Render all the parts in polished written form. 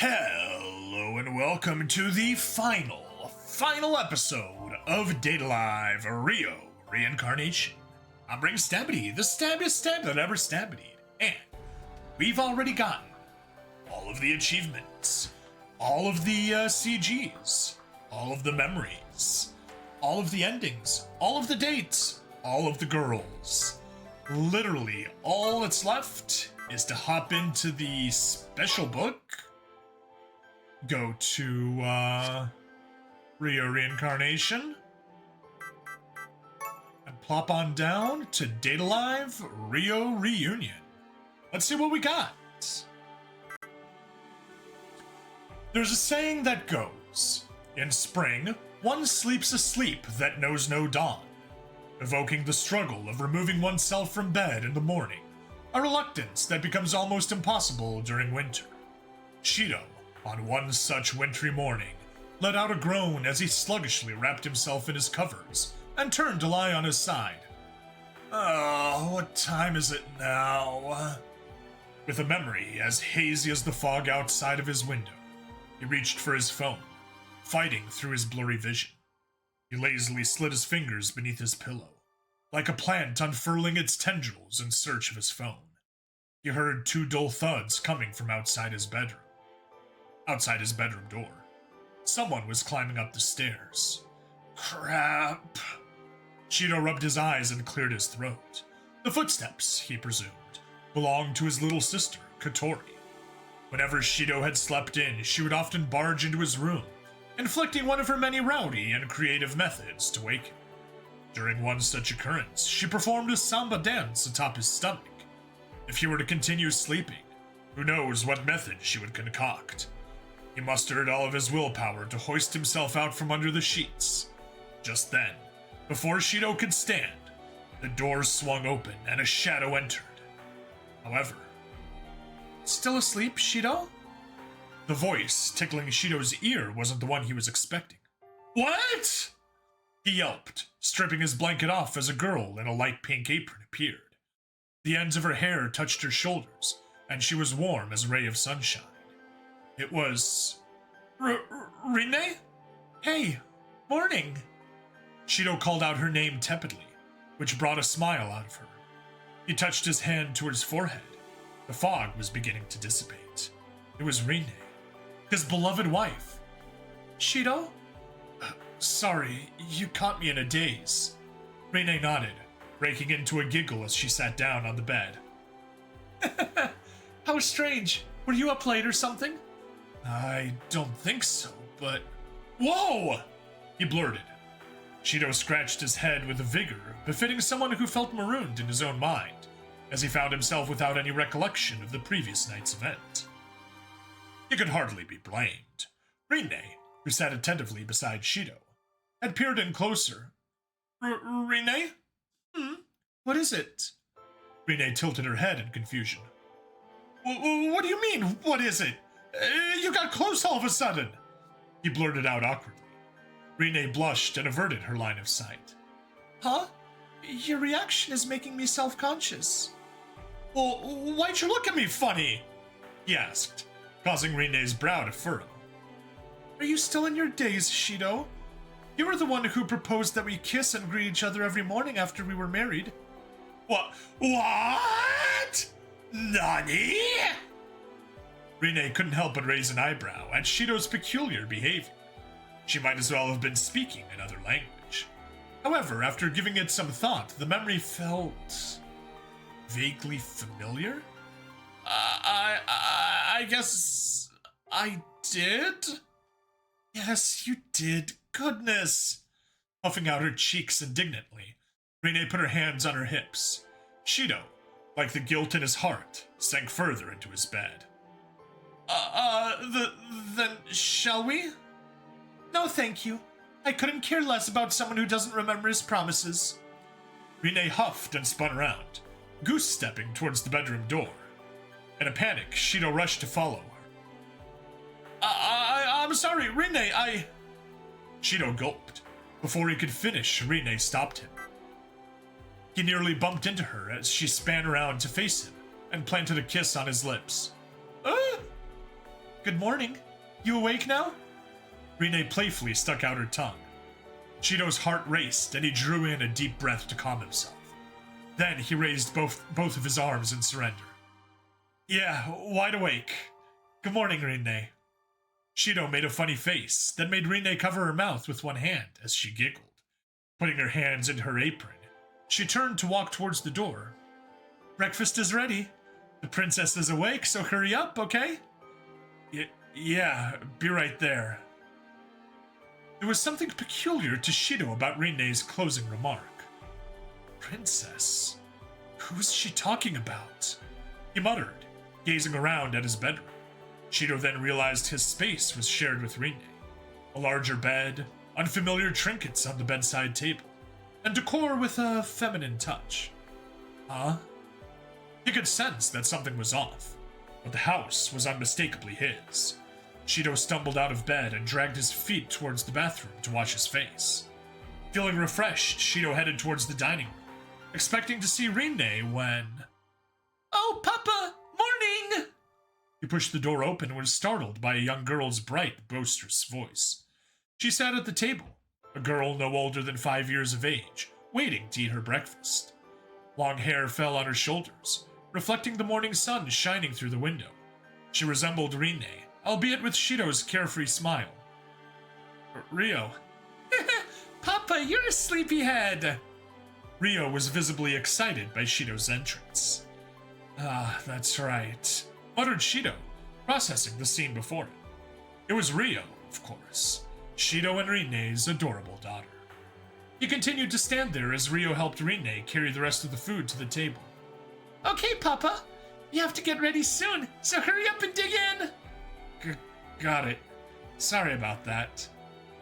Hello and welcome to the final episode of Data Live Rio Reincarnation. I'm Ring Stabbity, the stabbiest stab that ever stabbityed, and we've already gotten all of the achievements, all of the CGs, all of the memories, all of the endings, all of the dates, all of the girls. Literally, all that's left is to hop into the special book, go to Rio Reincarnation, and plop on down to Data Live Rio Reunion. Let's see what we got. There's a saying that goes, in spring, one sleeps a sleep that knows no dawn, evoking the struggle of removing oneself from bed in the morning, a reluctance that becomes almost impossible during winter. Shido, on one such wintry morning, let out a groan as he sluggishly wrapped himself in his covers and turned to lie on his side. Oh, what time is it now? With a memory as hazy as the fog outside of his window, he reached for his phone, fighting through his blurry vision. He lazily slid his fingers beneath his pillow, like a plant unfurling its tendrils in search of his phone. He heard two dull thuds coming from outside his bedroom. Outside his bedroom door, someone was climbing up the stairs. Crap. Shido rubbed his eyes and cleared his throat. The footsteps, he presumed, belonged to his little sister, Katori. Whenever Shido had slept in, she would often barge into his room, inflicting one of her many rowdy and creative methods to wake him. During one such occurrence, she performed a samba dance atop his stomach. If he were to continue sleeping, who knows what method she would concoct. He mustered all of his willpower to hoist himself out from under the sheets. Just then, before Shido could stand, the door swung open and a shadow entered. However, still asleep, Shido? The voice tickling Shido's ear wasn't the one he was expecting. What? He yelped, stripping his blanket off as a girl in a light pink apron appeared. The ends of her hair touched her shoulders, and she was warm as a ray of sunshine. It was... Rinne? Hey, morning. Shido called out her name tepidly, which brought a smile out of her. He touched his hand to his forehead. The fog was beginning to dissipate. It was Rinne, his beloved wife. Shido? Sorry, you caught me in a daze. Rinne nodded, breaking into a giggle as she sat down on the bed. How strange. Were you up late or something? I don't think so, but... Whoa! He blurted. Shido scratched his head with a vigor befitting someone who felt marooned in his own mind, as he found himself without any recollection of the previous night's event. He could hardly be blamed. Rinne, who sat attentively beside Shido, had peered in closer. Rinne? What is it? Rinne tilted her head in confusion. What do you mean, what is it? You got close all of a sudden! He blurted out awkwardly. Rinne blushed and averted her line of sight. Huh? Your reaction is making me self-conscious. Well, why'd you look at me funny? He asked, causing Rinne's brow to furrow. Are you still in your daze, Shido? You were the one who proposed that we kiss and greet each other every morning after we were married. What? Nani? Rinne couldn't help but raise an eyebrow at Shido's peculiar behavior. She might as well have been speaking another language. However, after giving it some thought, the memory felt... vaguely familiar? I guess... I did? Yes, you did. Goodness! Puffing out her cheeks indignantly, Rinne put her hands on her hips. Shido, like the guilt in his heart, sank further into his bed. Then shall we? No, thank you. I couldn't care less about someone who doesn't remember his promises. Rinne huffed and spun around, goose-stepping towards the bedroom door. In a panic, Shido rushed to follow her. I'm sorry, Rinne, Shido gulped. Before he could finish, Rinne stopped him. He nearly bumped into her as she span around to face him and planted a kiss on his lips. Good morning. You awake now? Rinne playfully stuck out her tongue. Shido's heart raced, and he drew in a deep breath to calm himself. Then he raised both of his arms in surrender. Yeah, wide awake. Good morning, Rinne. Shido made a funny face, then made Rinne cover her mouth with one hand as she giggled. Putting her hands into her apron, she turned to walk towards the door. Breakfast is ready. The princess is awake, so hurry up, okay? Yeah, be right there. There was something peculiar to Shido about Rinne's closing remark. Princess? Who's she talking about? He muttered, gazing around at his bedroom. Shido then realized his space was shared with Rinne. A larger bed, unfamiliar trinkets on the bedside table, and decor with a feminine touch. Huh? He could sense that something was off, but the house was unmistakably his. Shido stumbled out of bed and dragged his feet towards the bathroom to wash his face. Feeling refreshed, Shido headed towards the dining room, expecting to see Rinne when... Oh, Papa! Morning! He pushed the door open and was startled by a young girl's bright, boisterous voice. She sat at the table, a girl no older than 5 years of age, waiting to eat her breakfast. Long hair fell on her shoulders, reflecting the morning sun shining through the window. She resembled Rinne, albeit with Shido's carefree smile. Rio. Papa, you're a sleepyhead! Rio was visibly excited by Shido's entrance. Ah, that's right, muttered Shido, processing the scene before him. It was Rio, of course, Shido and Rinne's adorable daughter. He continued to stand there as Rio helped Rinne carry the rest of the food to the table. Okay, Papa, you have to get ready soon, so hurry up and dig in! Got it. Sorry about that.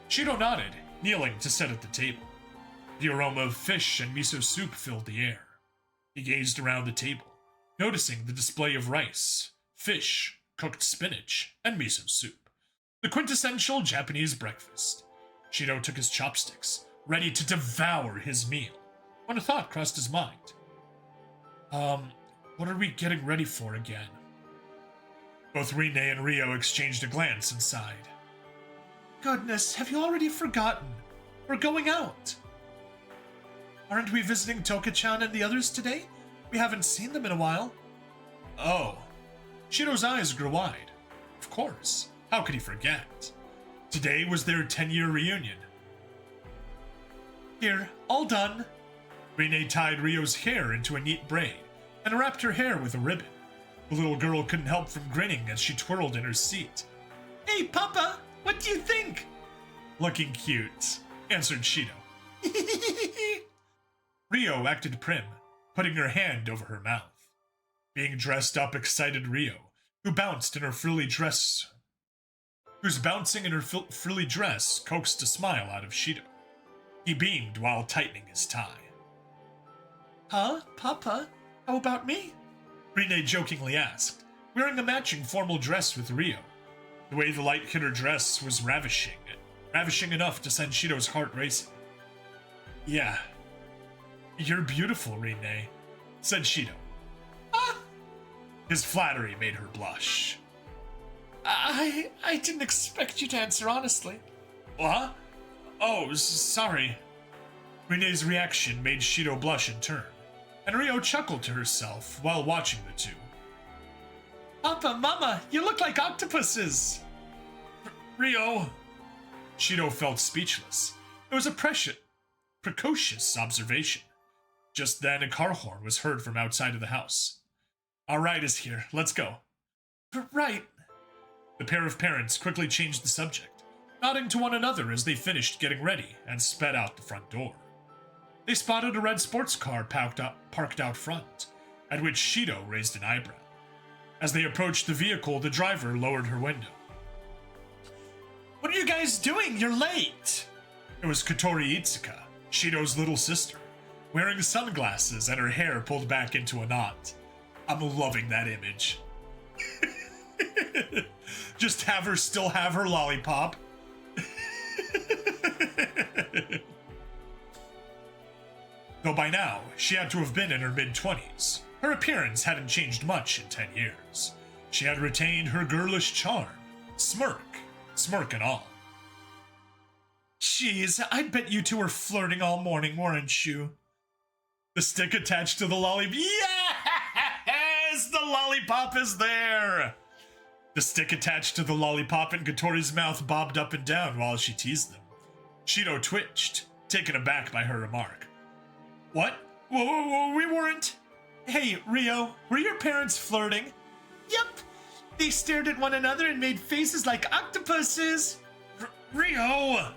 Shido nodded, kneeling to sit at the table. The aroma of fish and miso soup filled the air. He gazed around the table, noticing the display of rice, fish, cooked spinach, and miso soup. The quintessential Japanese breakfast. Shido took his chopsticks, ready to devour his meal, when a thought crossed his mind. What are we getting ready for again? Both Rinne and Rio exchanged a glance and sighed. Goodness, have you already forgotten? We're going out. Aren't we visiting Toka-chan and the others today? We haven't seen them in a while. Oh. Shido's eyes grew wide. Of course. How could he forget? Today was their 10-year reunion. Here, all done. Rinne tied Rio's hair into a neat braid and wrapped her hair with a ribbon. The little girl couldn't help from grinning as she twirled in her seat. Hey, Papa, what do you think? Looking cute, answered Shido. Rio acted prim, putting her hand over her mouth. Being dressed up excited Rio, whose bouncing in her frilly dress coaxed a smile out of Shido. He beamed while tightening his tie. Huh, Papa? How about me? Rinne jokingly asked, wearing a matching formal dress with Rio. The way the light hit her dress was ravishing enough to send Shido's heart racing. Yeah. You're beautiful, Rinne, said Shido. Ah! His flattery made her blush. I didn't expect you to answer honestly. What? Oh, sorry. Rinne's reaction made Shido blush in turn, and Rio chuckled to herself while watching the two. Papa, Mama, you look like octopuses! Rio! Shido felt speechless. It was a precocious observation. Just then, a car horn was heard from outside of the house. Our ride is here. Let's go. Right. The pair of parents quickly changed the subject, nodding to one another as they finished getting ready and sped out the front door. They spotted a red sports car parked out front, at which Shido raised an eyebrow. As they approached the vehicle, the driver lowered her window. What are you guys doing? You're late! It was Kotori Itsuka, Shido's little sister, wearing sunglasses and her hair pulled back into a knot. I'm loving that image. Just have her still have her lollipop. Though by now, she had to have been in her mid-20s. Her appearance hadn't changed much in 10 years. She had retained her girlish charm, smirk and all. Jeez, I bet you two were flirting all morning, weren't you? The stick attached to the lollipop. Yes! The lollipop is there! The stick attached to the lollipop in Katori's mouth bobbed up and down while she teased them. Shido twitched, taken aback by her remark. What? Whoa, we weren't. Hey, Rio, were your parents flirting? Yep. They stared at one another and made faces like octopuses. Rio!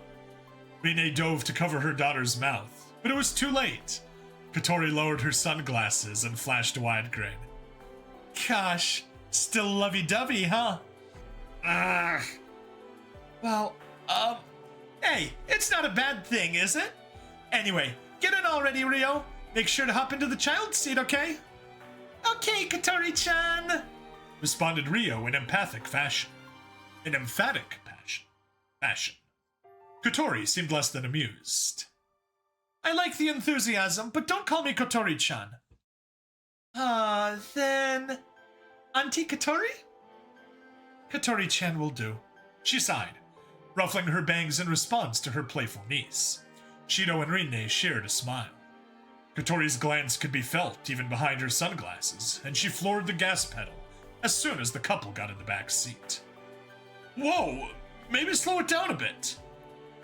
Rinne dove to cover her daughter's mouth, but it was too late. Katori lowered her sunglasses and flashed a wide grin. Gosh, still lovey-dovey, huh? Well, hey, it's not a bad thing, is it? Anyway, get in already, Rio. Make sure to hop into the child's seat, okay? Okay, Katori-chan, responded Rio in emphatic fashion. Katori seemed less than amused. I like the enthusiasm, but don't call me Katori-chan. Then... Auntie Katori? Katori-chan will do. She sighed, ruffling her bangs in response to her playful niece. Shido and Rinne shared a smile. Katori's glance could be felt even behind her sunglasses, and she floored the gas pedal as soon as the couple got in the back seat. Whoa, maybe slow it down a bit.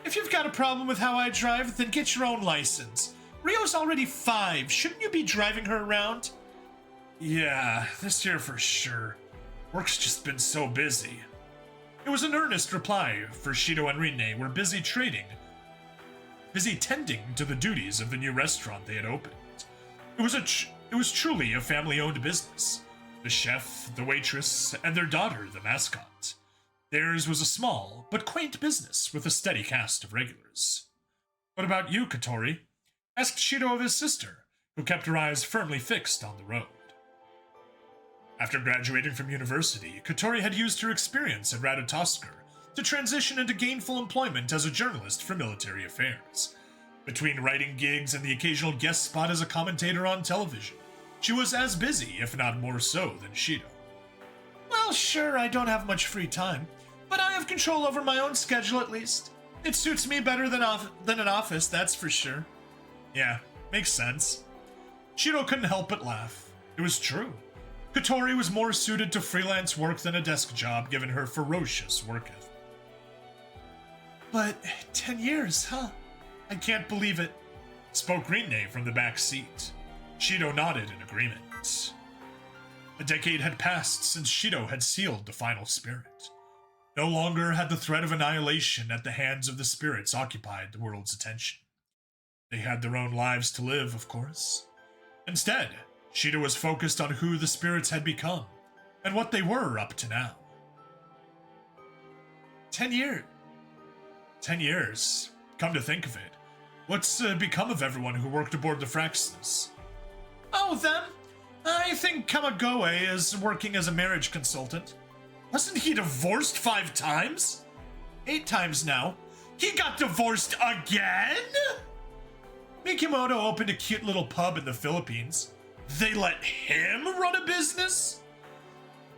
If you've got a problem with how I drive, then get your own license. Rio's already 5. Shouldn't you be driving her around? Yeah, this year for sure. Work's just been so busy. It was an earnest reply, for Shido and Rinne were busy tending to the duties of the new restaurant they had opened. It was truly a family-owned business. The chef, the waitress, and their daughter, the mascot. Theirs was a small but quaint business with a steady cast of regulars. What about you, Katori? Asked Shido of his sister, who kept her eyes firmly fixed on the road. After graduating from university, Katori had used her experience at Ratatoskr to transition into gainful employment as a journalist for military affairs. Between writing gigs and the occasional guest spot as a commentator on television, she was as busy, if not more so, than Shido. Well, sure, I don't have much free time, but I have control over my own schedule at least. It suits me better than an office, that's for sure. Yeah, makes sense. Shido couldn't help but laugh. It was true. Katori was more suited to freelance work than a desk job, given her ferocious work ethic. But 10 years, huh? I can't believe it, spoke Rinne from the back seat. Shido nodded in agreement. A decade had passed since Shido had sealed the final spirit. No longer had the threat of annihilation at the hands of the spirits occupied the world's attention. They had their own lives to live, of course. Instead, Shido was focused on who the spirits had become, and what they were up to now. 10 years. 10 years. Come to think of it, what's become of everyone who worked aboard the Fraxness? Oh, them? I think Kamagoe is working as a marriage consultant. Wasn't he divorced 5 times? 8 times now. He got divorced again? Mikimoto opened a cute little pub in the Philippines. They let him run a business?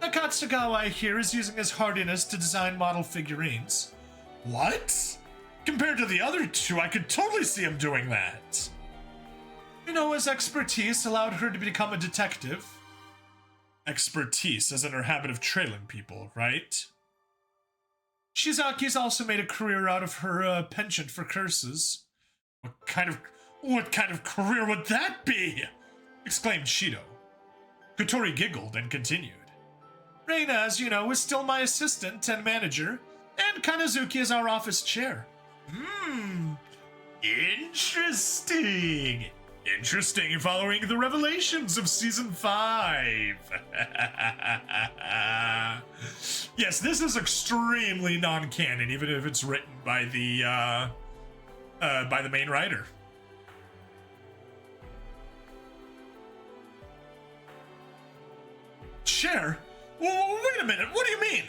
Nakatsugawa, I hear, is using his hardiness to design model figurines. What? Compared to the other 2, I could totally see him doing that. You know, his expertise allowed her to become a detective. Expertise as in her habit of trailing people, right? Shizaki's also made a career out of her penchant for curses. What kind of career would that be? Exclaimed Shido. Katori giggled and continued. Reina, as you know, is still my assistant and manager, and Kanazuki is our office chair. Interesting. Interesting following the revelations of Season 5. Yes, this is extremely non-canon, even if it's written by the main writer. Chair? Wait a minute, what do you mean?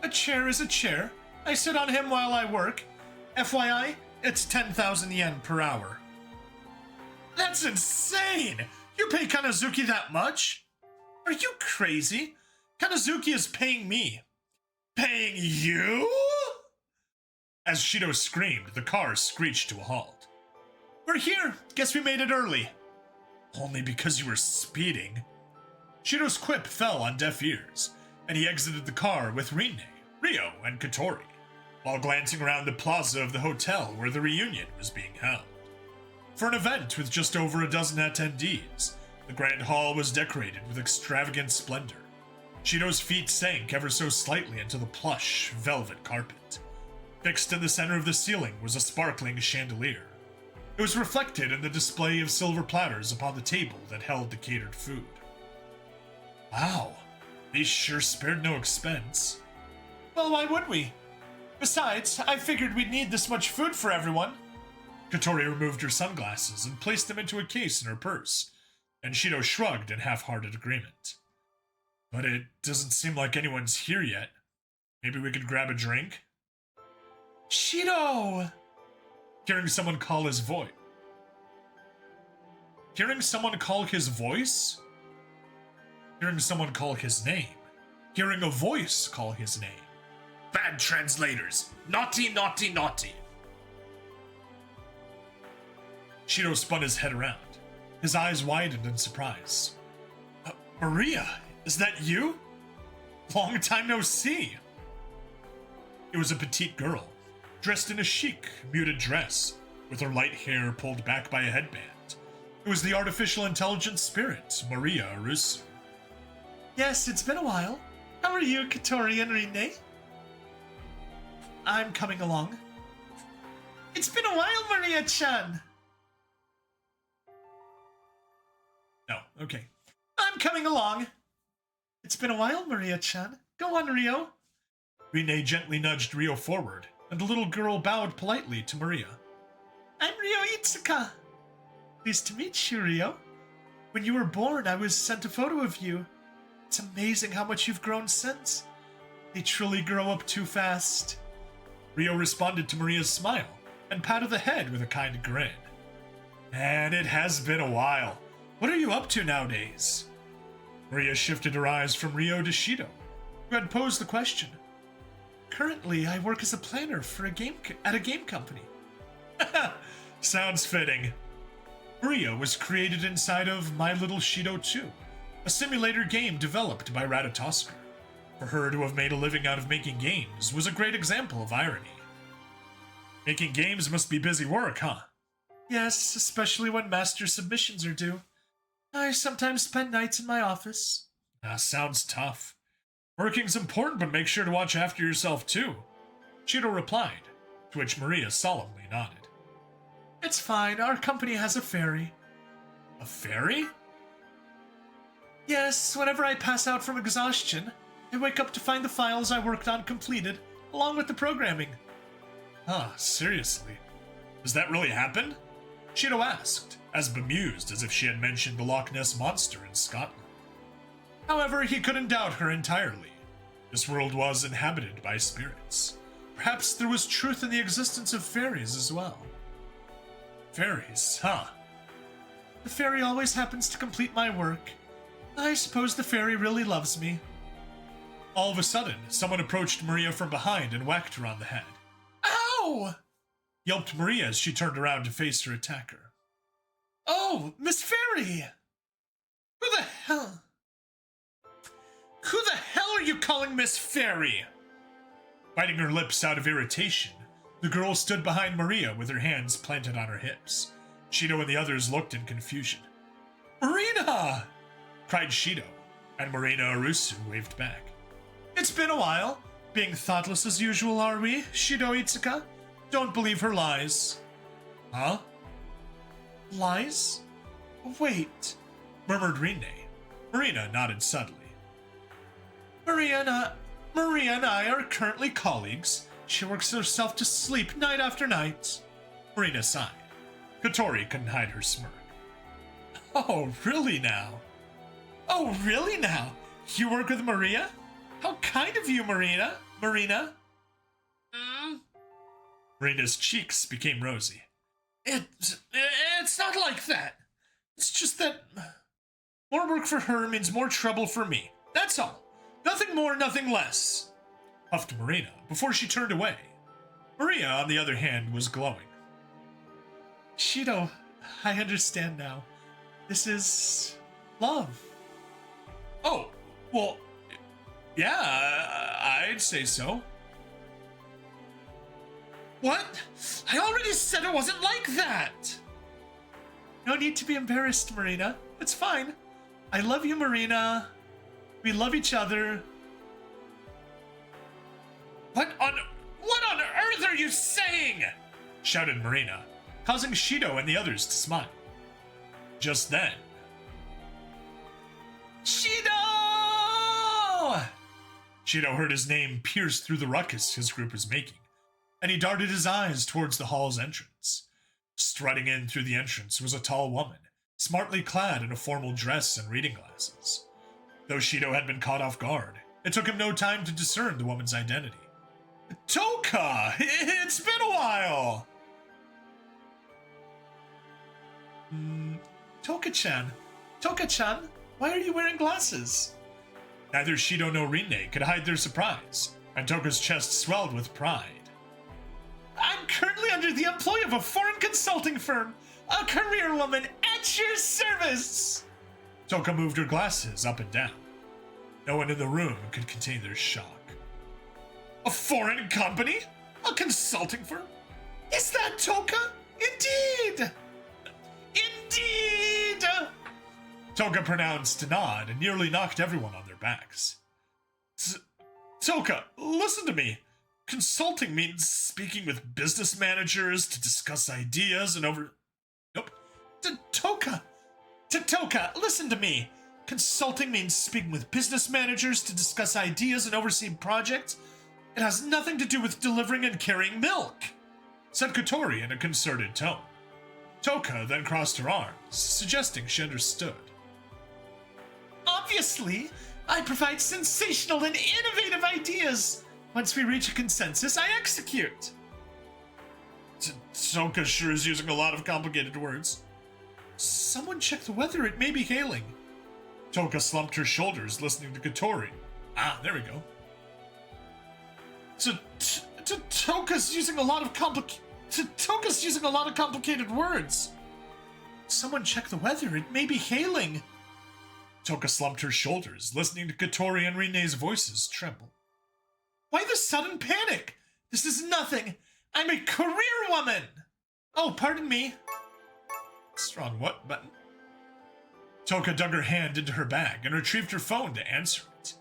A chair is a chair. I sit on him while I work. FYI, it's 10,000 yen per hour. That's insane! You pay Kanazuki that much? Are you crazy? Kanazuki is paying me. Paying you? As Shido screamed, the car screeched to a halt. We're here. Guess we made it early. Only because you were speeding. Shido's quip fell on deaf ears, and he exited the car with Rinne, Rio, and Katori, while glancing around the plaza of the hotel where the reunion was being held. For an event with just over a dozen attendees, the grand hall was decorated with extravagant splendor. Shido's feet sank ever so slightly into the plush, velvet carpet. Fixed in the center of the ceiling was a sparkling chandelier. It was reflected in the display of silver platters upon the table that held the catered food. Wow, these sure spared no expense. Well, why would we? Besides, I figured we'd need this much food for everyone. Katori removed her sunglasses and placed them into a case in her purse, and Shido shrugged in half-hearted agreement. But it doesn't seem like anyone's here yet. Maybe we could grab a drink? Shido! Hearing someone call his voice. Hearing someone call his voice? Hearing someone call his name. Hearing a voice call his name. Bad translators. Naughty, naughty, naughty. Shido spun his head around. His eyes widened in surprise. Maria, is that you? Long time no see. It was a petite girl, dressed in a chic, muted dress, with her light hair pulled back by a headband. It was the artificial intelligence spirit, Maria Arusu. Yes, it's been a while. How are you, Katori and Rinne? I'm coming along. It's been a while, Maria-chan. No, okay. I'm coming along. It's been a while, Maria-chan. Go on, Rio. Rinne gently nudged Rio forward, and the little girl bowed politely to Maria. I'm Rio Itsuka. Pleased to meet you, Rio. When you were born, I was sent a photo of you. It's amazing how much you've grown since. They truly grow up too fast. Rio responded to Maria's smile and patted the head with a kind grin. And it has been a while. What are you up to nowadays? Maria shifted her eyes from Rio to Shido, who had posed the question. Currently, I work as a planner for at a game company. Sounds fitting. Maria was created inside of My Little Shido 2, a simulator game developed by Ratatosker. For her to have made a living out of making games was a great example of irony. Making games must be busy work, huh? Yes, especially when master submissions are due. I sometimes spend nights in my office. Sounds tough. Working's important, but make sure to watch after yourself too. Shido replied, to which Maria solemnly nodded. It's fine, our company has a ferry. A ferry? Yes, whenever I pass out from exhaustion, I wake up to find the files I worked on completed, along with the programming. Seriously? Does that really happen? Shido asked, as bemused as if she had mentioned the Loch Ness Monster in Scotland. However, he couldn't doubt her entirely. This world was inhabited by spirits. Perhaps there was truth in the existence of fairies as well. Fairies, huh? The fairy always happens to complete my work. I suppose the fairy really loves me. All of a sudden, someone approached Maria from behind and whacked her on the head. Ow! Yelped Maria as she turned around to face her attacker. Oh, Miss Fairy! Who the hell are you calling Miss Fairy? Biting her lips out of irritation, the girl stood behind Maria with her hands planted on her hips. Shido and the others looked in confusion. Marina! Cried Shido, and Marina Arusu waved back. It's been a while. Being thoughtless as usual, are we, Shido Itsuka? Don't believe her lies. Huh? Lies? Wait, murmured Rinne. Marina nodded subtly. Maria and I are currently colleagues. She works herself to sleep night after night. Marina sighed. Katori couldn't hide her smirk. Oh, really now? Oh, really now? You work with Maria? How kind of you, Marina. Marina's cheeks became rosy. It's not like that. It's just that more work for her means more trouble for me. That's all. Nothing more, nothing less. puffed Marina before she turned away. Maria, on the other hand, was glowing. Shido, I understand now. This is love. Oh, well, yeah, I'd say so. What? I already said it wasn't like that! No need to be embarrassed, Marina. It's fine. I love you, Marina. We love each other. What on earth are you saying? Shouted Marina, causing Shido and the others to smile. Just then, Shido! Shido heard his name pierce through the ruckus his group was making, and he darted his eyes towards the hall's entrance. Strutting in through the entrance was a tall woman, smartly clad in a formal dress and reading glasses. Though Shido had been caught off guard, it took him no time to discern the woman's identity. Toka! It's been a while! Toka-chan, why are you wearing glasses? Neither Shido nor Rinne could hide their surprise, and Toka's chest swelled with pride. I'm currently under the employ of a foreign consulting firm, a career woman at your service! Toka moved her glasses up and down. No one in the room could contain their shock. A foreign company? A consulting firm? Is that Toka? Indeed! Indeed! Toka pronounced a nod and nearly knocked everyone on their backs. Toka, listen to me. Consulting means speaking with business managers to discuss ideas and over... Nope. Toka, listen to me. Consulting means speaking with business managers to discuss ideas and oversee projects. It has nothing to do with delivering and carrying milk, said Kotori in a concerted tone. Toka then crossed her arms, suggesting she understood. Obviously, I provide sensational and innovative ideas. Once we reach a consensus, I execute. Toka sure is using a lot of complicated words. Someone check the weather, it may be hailing. Toka slumped her shoulders, listening to Kotori. Ah, there we go. Toka's using a lot of complicated words. Someone check the weather, it may be hailing. Toka slumped her shoulders, listening to Kotori and Rinne's voices tremble. Why the sudden panic? This is nothing. I'm a career woman. Oh, pardon me. Strong what button? Toka dug her hand into her bag and retrieved her phone to answer it.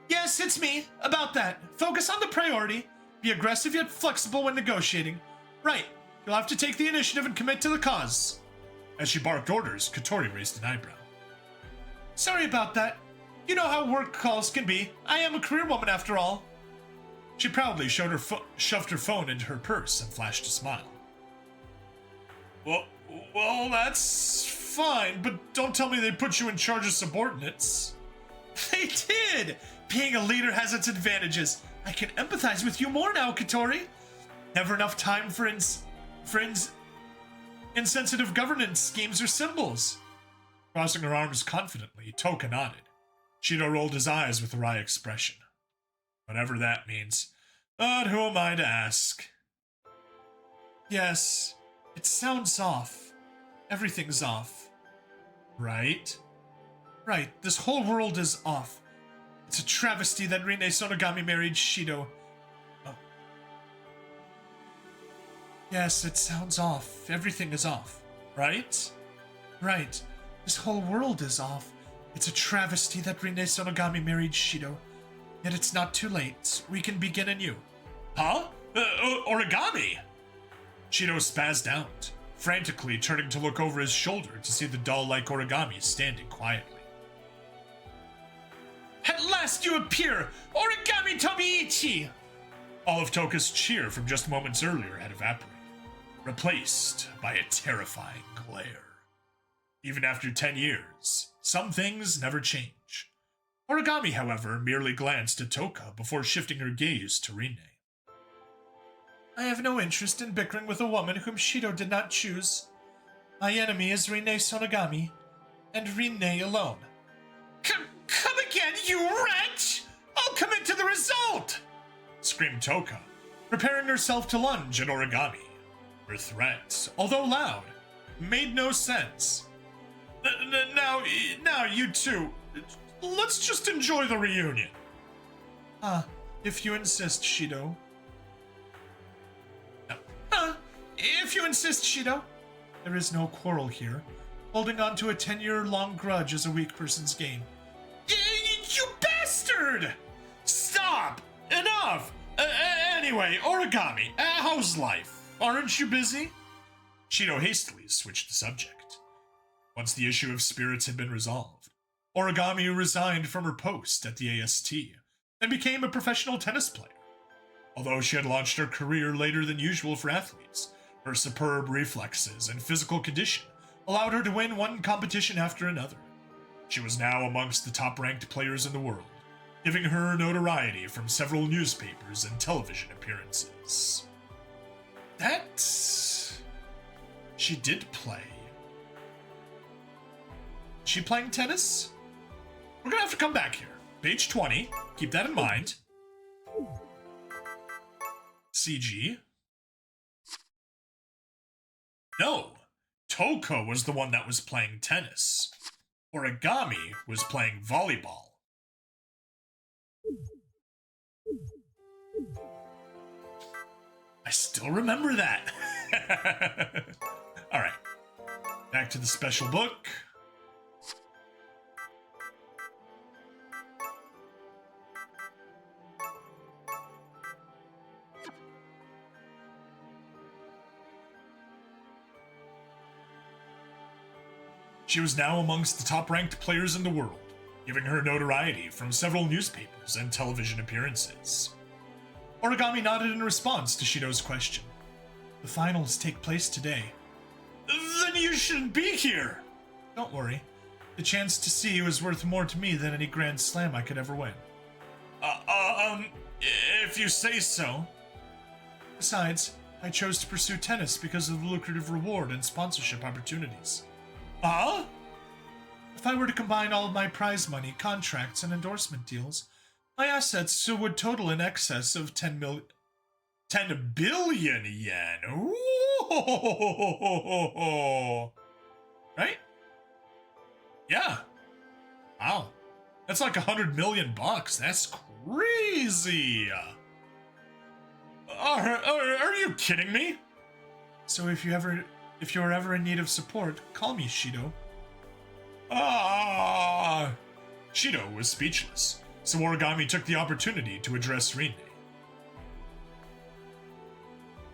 Yes, it's me. About that. Focus on the priority. Be aggressive yet flexible when negotiating. Right. You'll have to take the initiative and commit to the cause. As she barked orders, Kotori raised an eyebrow. Sorry about that. You know how work calls can be. I am a career woman after all. She proudly shoved her phone into her purse and flashed a smile. Well, that's fine, but don't tell me they put you in charge of subordinates. They did! Being a leader has its advantages. I can empathize with you more now, Kotori. Never enough time for insensitive governance schemes or symbols. Crossing her arms confidently, Toka nodded. Shido rolled his eyes with a wry expression. Whatever that means. But who am I to ask? Yes, it sounds off. Everything's off. Right? Right, this whole world is off. It's a travesty that Rinne Sonogami married Shido. Oh. Yes, it sounds off. Everything is off. Right? Right. This whole world is off. It's a travesty that Rinne Sonogami married Shido. Yet it's not too late. We can begin anew. Huh? Origami? Shido spazzed out, frantically turning to look over his shoulder to see the doll-like Origami standing quietly. At last you appear! Origami Tobiichi! All of Toka's cheer from just moments earlier had evaporated, replaced by a terrifying glare. Even after 10 years, some things never change. Origami, however, merely glanced at Toka before shifting her gaze to Rinne. I have no interest in bickering with a woman whom Shido did not choose. My enemy is Rinne Sonogami, and Rinne alone. Come again, you wretch! I'll commit to the result! screamed Toka, preparing herself to lunge at Origami. Her threat, although loud, made no sense. Now, you two, let's just enjoy the reunion. If you insist, Shido. If you insist, Shido. There is no quarrel here. Holding on to a 10-year-long grudge is a weak person's game. You bastard! Stop! Enough! Anyway, Origami, how's life? Aren't you busy? Shido hastily switched the subject. Once the issue of spirits had been resolved, Origami resigned from her post at the AST and became a professional tennis player. Although she had launched her career later than usual for athletes, her superb reflexes and physical condition allowed her to win one competition after another. She was now amongst the top-ranked players in the world, giving her notoriety from several newspapers and television appearances. She did play. Is she playing tennis? We're gonna have to come back here. Page 20. Keep that in mind. CG. No. Toka was the one that was playing tennis. Origami was playing volleyball. I still remember that. All right. Back to the special book. She was now amongst the top-ranked players in the world, giving her notoriety from several newspapers and television appearances. Origami nodded in response to Shido's question. The finals take place today. Then you shouldn't be here! Don't worry. The chance to see you is worth more to me than any Grand Slam I could ever win. If you say so. Besides, I chose to pursue tennis because of the lucrative reward and sponsorship opportunities. If I were to combine all of my prize money, contracts, and endorsement deals, my assets would total in excess of 10 billion yen. Ooh. Right? Yeah. Wow. That's like $100 million. That's crazy. Are you kidding me? So if you're ever in need of support, call me, Shido. Shido was speechless, so Origami took the opportunity to address Rinne.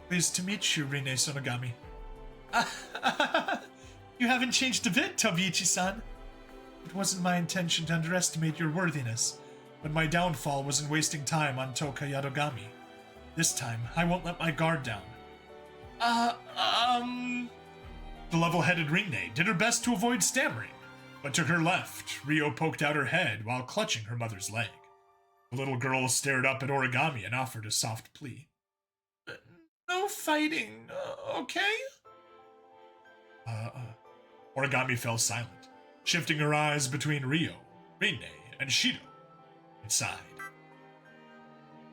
Pleased to meet you, Rinne Sonogami. You haven't changed a bit, Tobiichi-san. It wasn't my intention to underestimate your worthiness, but my downfall was in wasting time on Toka Yadogami. This time, I won't let my guard down. The level-headed Rinne did her best to avoid stammering, but to her left, Rio poked out her head while clutching her mother's leg. The little girl stared up at Origami and offered a soft plea. No fighting, okay? Origami fell silent, shifting her eyes between Rio, Rinne, and Shido, and sighed.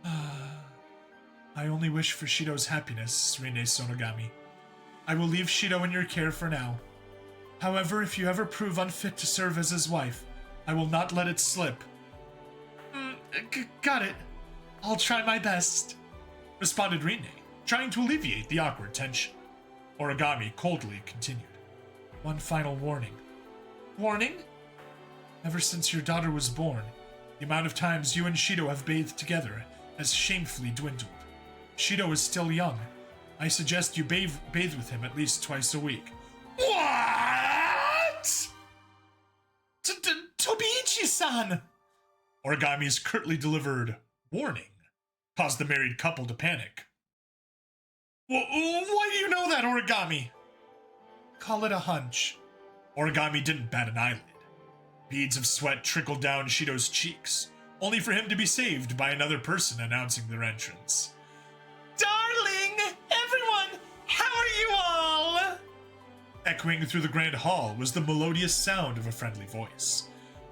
I only wish for Shido's happiness, Rinne Sonogami. I will leave Shido in your care for now. However, if you ever prove unfit to serve as his wife, I will not let it slip. Got it. I'll try my best, responded Rinne, trying to alleviate the awkward tension. Origami coldly continued. One final warning. Warning? Ever since your daughter was born, the amount of times you and Shido have bathed together has shamefully dwindled. Shido is still young. I suggest you bathe with him at least twice a week. What? Tobiichi-san! Origami's curtly delivered warning caused the married couple to panic. Why do you know that, Origami? Call it a hunch. Origami didn't bat an eyelid. Beads of sweat trickled down Shido's cheeks, only for him to be saved by another person announcing their entrance. Darling! Everyone! How are you all? Echoing through the grand hall was the melodious sound of a friendly voice.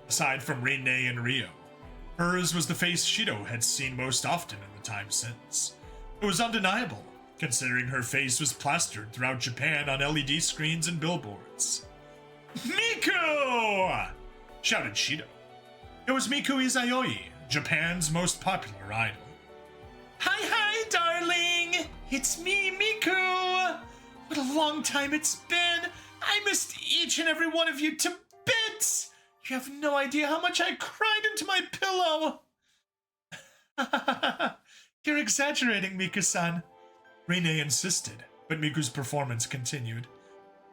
Aside from Rinne and Rio, Hers was the face Shido had seen most often in the time since. It was undeniable, considering her face was plastered throughout Japan on LED screens and billboards. Miku! Shouted Shido. It was Miku Izayoi, Japan's most popular idol. Hi, darling! It's me, Miku! What a long time it's been! I missed each and every one of you to bits! You have no idea how much I cried into my pillow! You're exaggerating, Miku-san. Rinne insisted, but Miku's performance continued.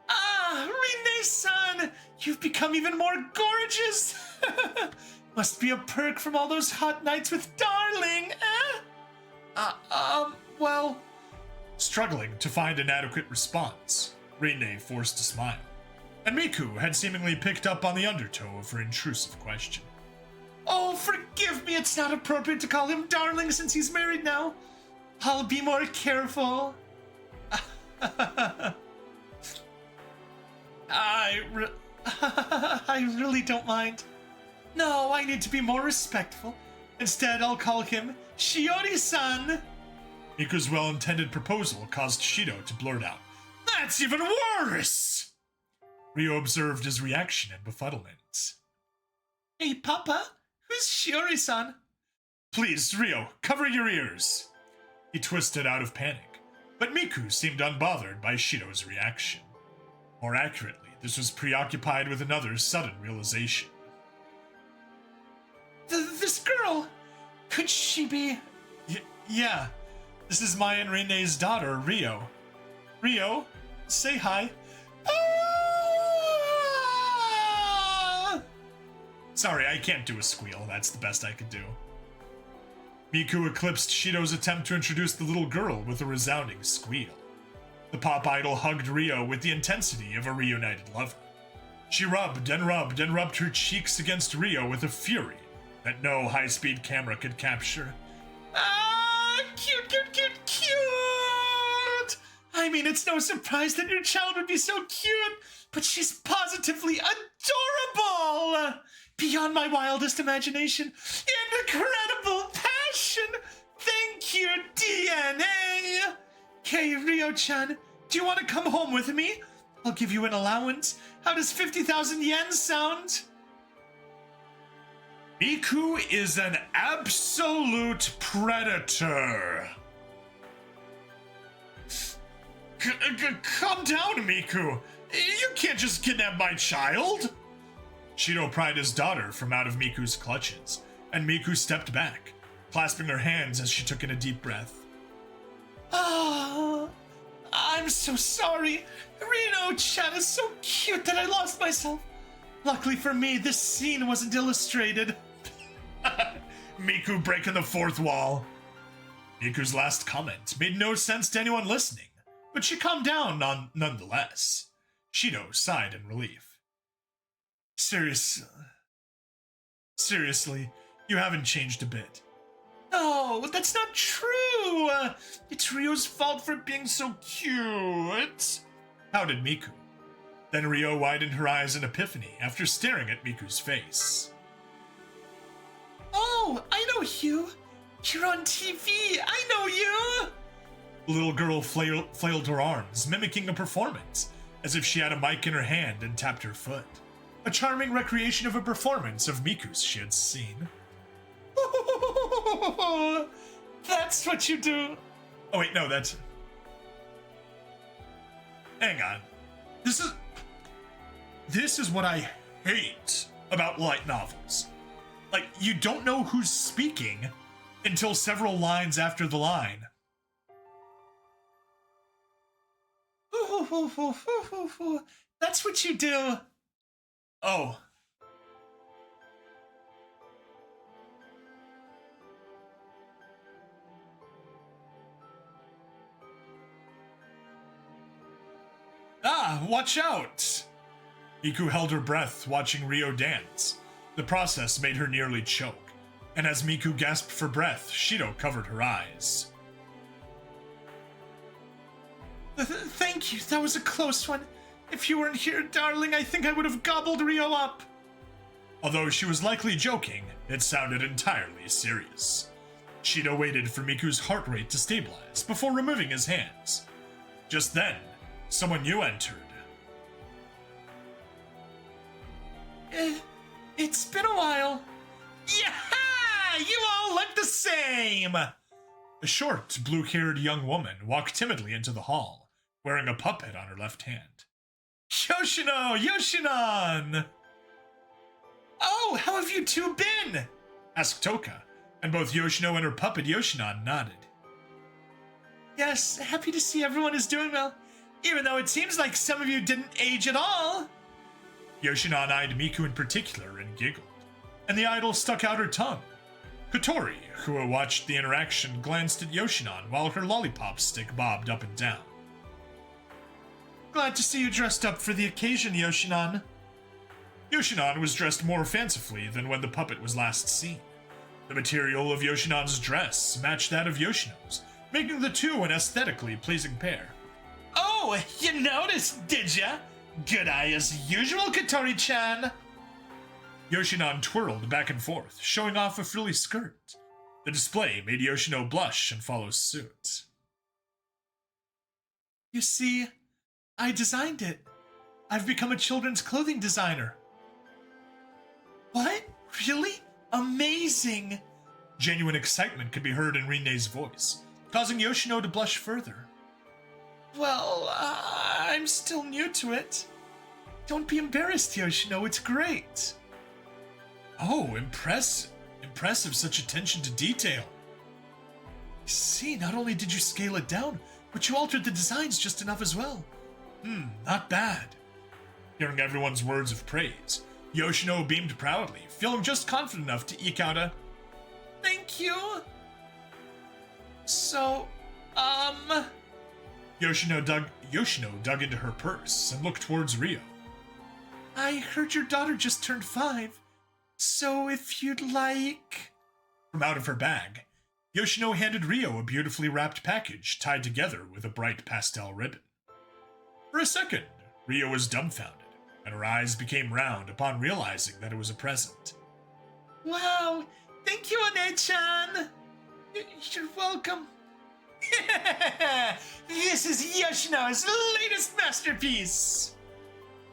Ah, Rinne-san! You've become even more gorgeous! Must be a perk from all those hot nights with darling, eh? Well... Struggling to find an adequate response, Rinne forced a smile, and Miku had seemingly picked up on the undertow of her intrusive question. Oh, forgive me, it's not appropriate to call him darling since he's married now. I'll be more careful. I really don't mind. No, I need to be more respectful. Instead, I'll call him Shiori-san. Miku's well-intended proposal caused Shido to blurt out, That's even worse! Rio observed his reaction in befuddlement. Hey, Papa, who's Shiori-san? Please, Rio, cover your ears. He twisted out of panic, but Miku seemed unbothered by Shido's reaction. More accurately, this was preoccupied with another sudden realization. This girl, could she be... Yeah, this is Maya and Rinne's daughter, Rio. Rio, say hi. Ah! Sorry, I can't do a squeal. That's the best I could do. Miku eclipsed Shido's attempt to introduce the little girl with a resounding squeal. The pop idol hugged Rio with the intensity of a reunited lover. She rubbed and rubbed and rubbed her cheeks against Rio with a fury that no high-speed camera could capture. Ah, cute, cute, cute, cute! I mean, it's no surprise that your child would be so cute, but she's positively adorable! Beyond my wildest imagination. Incredible passion! Thank you, DNA! Hey, Rio-chan, do you want to come home with me? I'll give you an allowance. How does 50,000 yen sound? Miku is an absolute predator. Calm down, Miku. You can't just kidnap my child. Shido pried his daughter from out of Miku's clutches, and Miku stepped back, clasping her hands as she took in a deep breath. Oh, I'm so sorry. Rino-chan is so cute that I lost myself. Luckily for me, this scene wasn't illustrated. Miku breaking the fourth wall. Miku's last comment made no sense to anyone listening, but she calmed down nonetheless. Shido sighed in relief. Seriously, you haven't changed a bit. No, that's not true! It's Rio's fault for being so cute! Pouted Miku. Then Rio widened her eyes in epiphany after staring at Miku's face. Oh, I know you! You're on TV! I know you! The little girl flailed her arms, mimicking a performance, as if she had a mic in her hand and tapped her foot. A charming recreation of a performance of Miku's she had seen. That's what you do. Oh wait, no, that's... Hang on. This is what I hate about light novels. Like, you don't know who's speaking until several lines after the line. That's what you do. Oh. Ah, watch out! Miku held her breath, watching Rio dance. The process made her nearly choke, and as Miku gasped for breath, Shido covered her eyes. Thank you, that was a close one. If you weren't here, darling, I think I would have gobbled Rio up. Although she was likely joking, it sounded entirely serious. Shido waited for Miku's heart rate to stabilize before removing his hands. Just then, someone new entered. It's been a while. Yeah, you all look the same! A short, blue-haired young woman walked timidly into the hall, wearing a puppet on her left hand. Yoshino! Yoshinon! Oh, how have you two been? Asked Toka, and both Yoshino and her puppet Yoshinon nodded. Yes, happy to see everyone is doing well, even though it seems like some of you didn't age at all. Yoshinon eyed Miku in particular and giggled, and the idol stuck out her tongue. Kotori, who watched the interaction, glanced at Yoshinon while her lollipop stick bobbed up and down. Glad to see you dressed up for the occasion, Yoshinon. Yoshinon was dressed more fancifully than when the puppet was last seen. The material of Yoshinon's dress matched that of Yoshino's, making the two an aesthetically pleasing pair. Oh, you noticed, did ya? Good eye as usual, Kotori-chan. Yoshinon twirled back and forth, showing off a frilly skirt. The display made Yoshino blush and follow suit. You see, I designed it. I've become a children's clothing designer. What? Really? Amazing! Genuine excitement could be heard in Rinne's voice, causing Yoshino to blush further. Well, I'm still new to it. Don't be embarrassed, Yoshino, it's great. Oh, impressive. Impressive, such attention to detail. See, not only did you scale it down, but you altered the designs just enough as well. Not bad. Hearing everyone's words of praise, Yoshino beamed proudly, feeling just confident enough to eke out a thank you. So, Yoshino dug into her purse and looked towards Rio. I heard your daughter just turned 5, so if you'd like... From out of her bag, Yoshino handed Rio a beautifully wrapped package tied together with a bright pastel ribbon. For a second, Rio was dumbfounded, and her eyes became round upon realizing that it was a present. Wow, thank you, One-chan. You're welcome. This is Yoshino's latest masterpiece.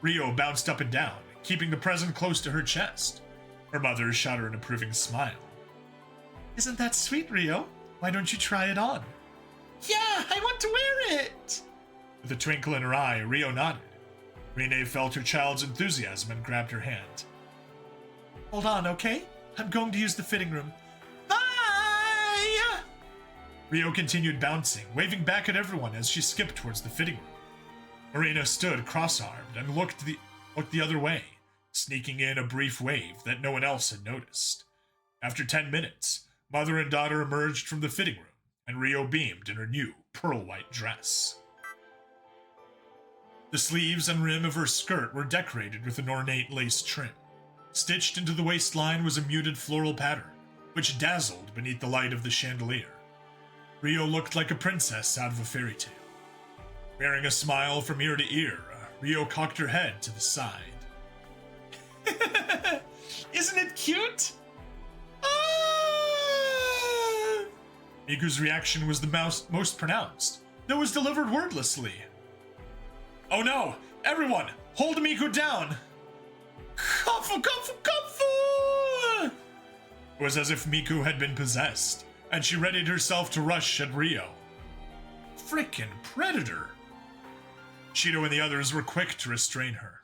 Rio bounced up and down, keeping the present close to her chest. Her mother shot her an approving smile. Isn't that sweet, Rio? Why don't you try it on? Yeah, I want to wear it! With a twinkle in her eye, Rio nodded. Rinne felt her child's enthusiasm and grabbed her hand. Hold on, okay? I'm going to use the fitting room. Bye! Rio continued bouncing, waving back at everyone as she skipped towards the fitting room. Marina stood cross-armed and looked the other way, sneaking in a brief wave that no one else had noticed. After 10 minutes, mother and daughter emerged from the fitting room, and Rio beamed in her new pearl-white dress. The sleeves and rim of her skirt were decorated with an ornate lace trim. Stitched into the waistline was a muted floral pattern, which dazzled beneath the light of the chandelier. Rio looked like a princess out of a fairy tale. Wearing a smile from ear to ear, Rio cocked her head to the side. Isn't it cute? Miku's reaction was the most pronounced, though was delivered wordlessly. Oh no! Everyone! Hold Miku down! Kafu, kafu, kafu! It was as if Miku had been possessed, and she readied herself to rush at Rio. Frickin' predator! Shido and the others were quick to restrain her.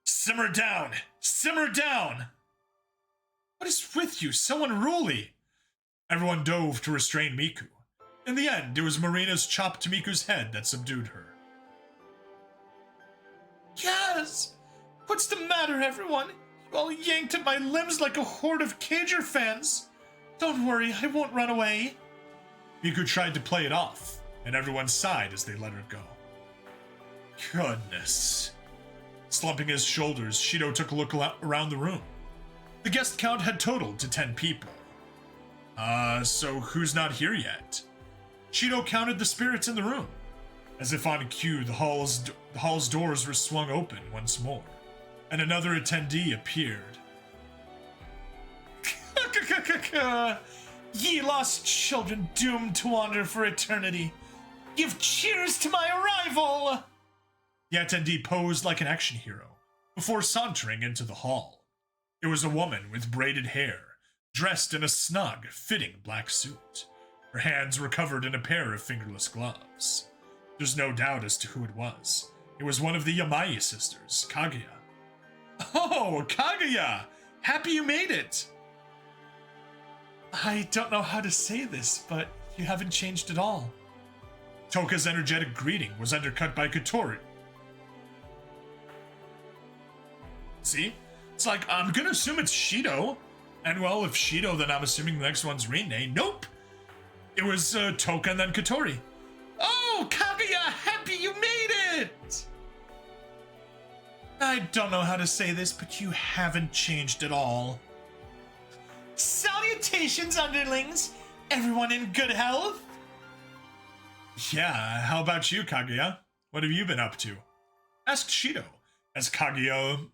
Simmer down! Simmer down! What is with you? So unruly! Everyone dove to restrain Miku. In the end, it was Marina's chop to Miku's head that subdued her. Yes! What's the matter, everyone? You all yanked at my limbs like a horde of Cager fans. Don't worry, I won't run away. Miku tried to play it off, and everyone sighed as they let her go. Goodness. Slumping his shoulders, Shido took a look around the room. The guest count had totaled to 10 people. So who's not here yet? Shido counted the spirits in the room. As if on cue, the hall's doors were swung open once more, and another attendee appeared. Ye lost children doomed to wander for eternity. Give cheers to my arrival! The attendee posed like an action hero before sauntering into the hall. It was a woman with braided hair, dressed in a snug, fitting black suit. Her hands were covered in a pair of fingerless gloves. There's no doubt as to who it was. It was one of the Yamai sisters, Kaguya. Oh, Kaguya! Happy you made it! I don't know how to say this, but you haven't changed at all. Toka's energetic greeting was undercut by Katori. See? It's like, I'm gonna assume it's Shido. And well, if Shido, then I'm assuming the next one's Rinne. Nope! It was Toka and then Katori. Oh, Kaguya, happy you made it! I don't know how to say this, but you haven't changed at all. Salutations, underlings! Everyone in good health? Yeah, how about you, Kaguya? What have you been up to? Asked Shido, as Kaguya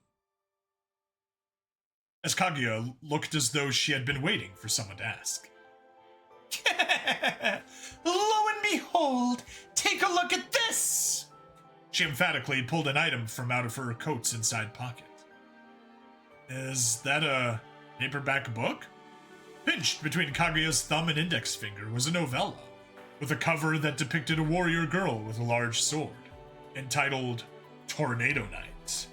looked as though she had been waiting for someone to ask. Lo and behold, take a look at this! She emphatically pulled an item from out of her coat's inside pocket. Is that a paperback book? Pinched between Kaguya's thumb and index finger was a novella, with a cover that depicted a warrior girl with a large sword, entitled Tornado Night.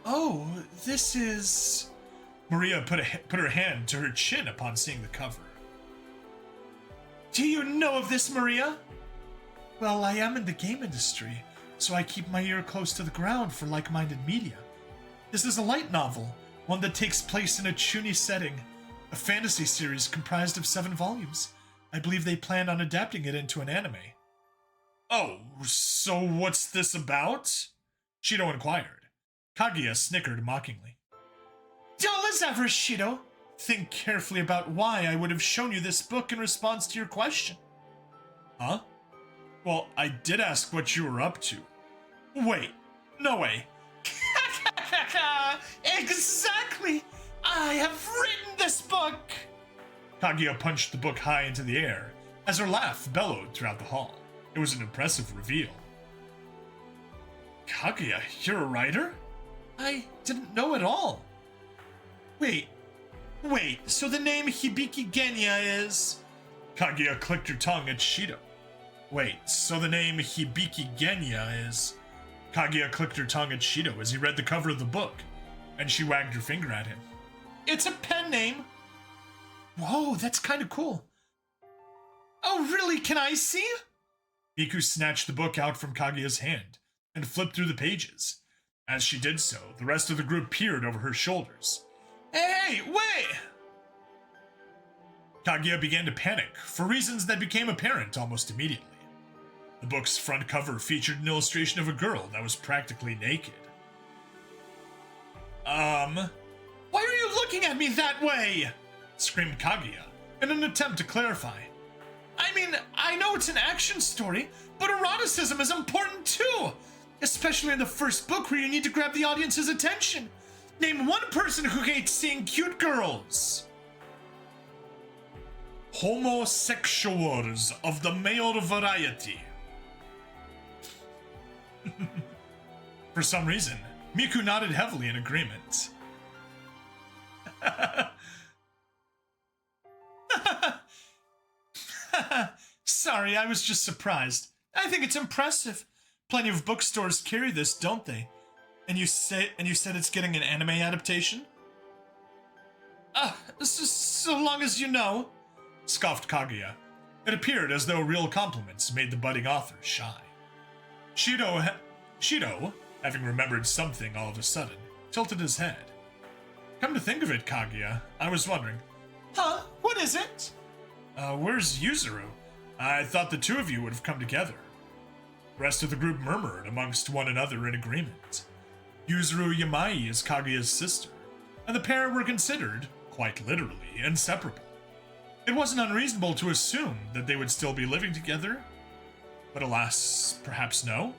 Oh, this is... Maria put her hand to her chin upon seeing the cover. Do you know of this, Maria? Well, I am in the game industry, so I keep my ear close to the ground for like-minded media. This is a light novel, one that takes place in a chuuni setting, a fantasy series comprised of 7 volumes. I believe they plan on adapting it into an anime. Oh, so what's this about? Shido inquired. Kaguya snickered mockingly. Dull as ever, Shido. Think carefully about why I would have shown you this book in response to your question. Huh? Well, I did ask what you were up to. Wait, no way. Exactly! I have written this book! Kaguya punched the book high into the air as her laugh bellowed throughout the hall. It was an impressive reveal. Kaguya, you're a writer? I didn't know at all. Wait, so the name Hibiki Genya is... Kaguya clicked her tongue at Shido. Wait, so the name Hibiki Genya is... Kaguya clicked her tongue at Shido as he read the cover of the book, and she wagged her finger at him. It's a pen name. Whoa, that's kind of cool. Oh, really? Can I see? Miku snatched the book out from Kaguya's hand and flipped through the pages. As she did so, the rest of the group peered over her shoulders. Hey, wait! Kaguya began to panic for reasons that became apparent almost immediately. The book's front cover featured an illustration of a girl that was practically naked. Why are you looking at me that way? Screamed Kaguya in an attempt to clarify. I mean, I know it's an action story, but eroticism is important too! Especially in the first book where you need to grab the audience's attention. Name one person who hates seeing cute girls. Homosexuals of the male variety. For some reason, Miku nodded heavily in agreement. Sorry, I was just surprised. I think it's impressive. Plenty of bookstores carry this, don't they? And you said it's getting an anime adaptation? So long as you know, scoffed Kaguya. It appeared as though real compliments made the budding author shy. Shido, having remembered something all of a sudden, tilted his head. Come to think of it, Kaguya, I was wondering. Huh? What is it? Where's Yuzuru? I thought the two of you would have come together. The rest of the group murmured amongst one another in agreement. Yuzuru Yamai is Kaguya's sister, and the pair were considered, quite literally, inseparable. It wasn't unreasonable to assume that they would still be living together, but alas, perhaps no?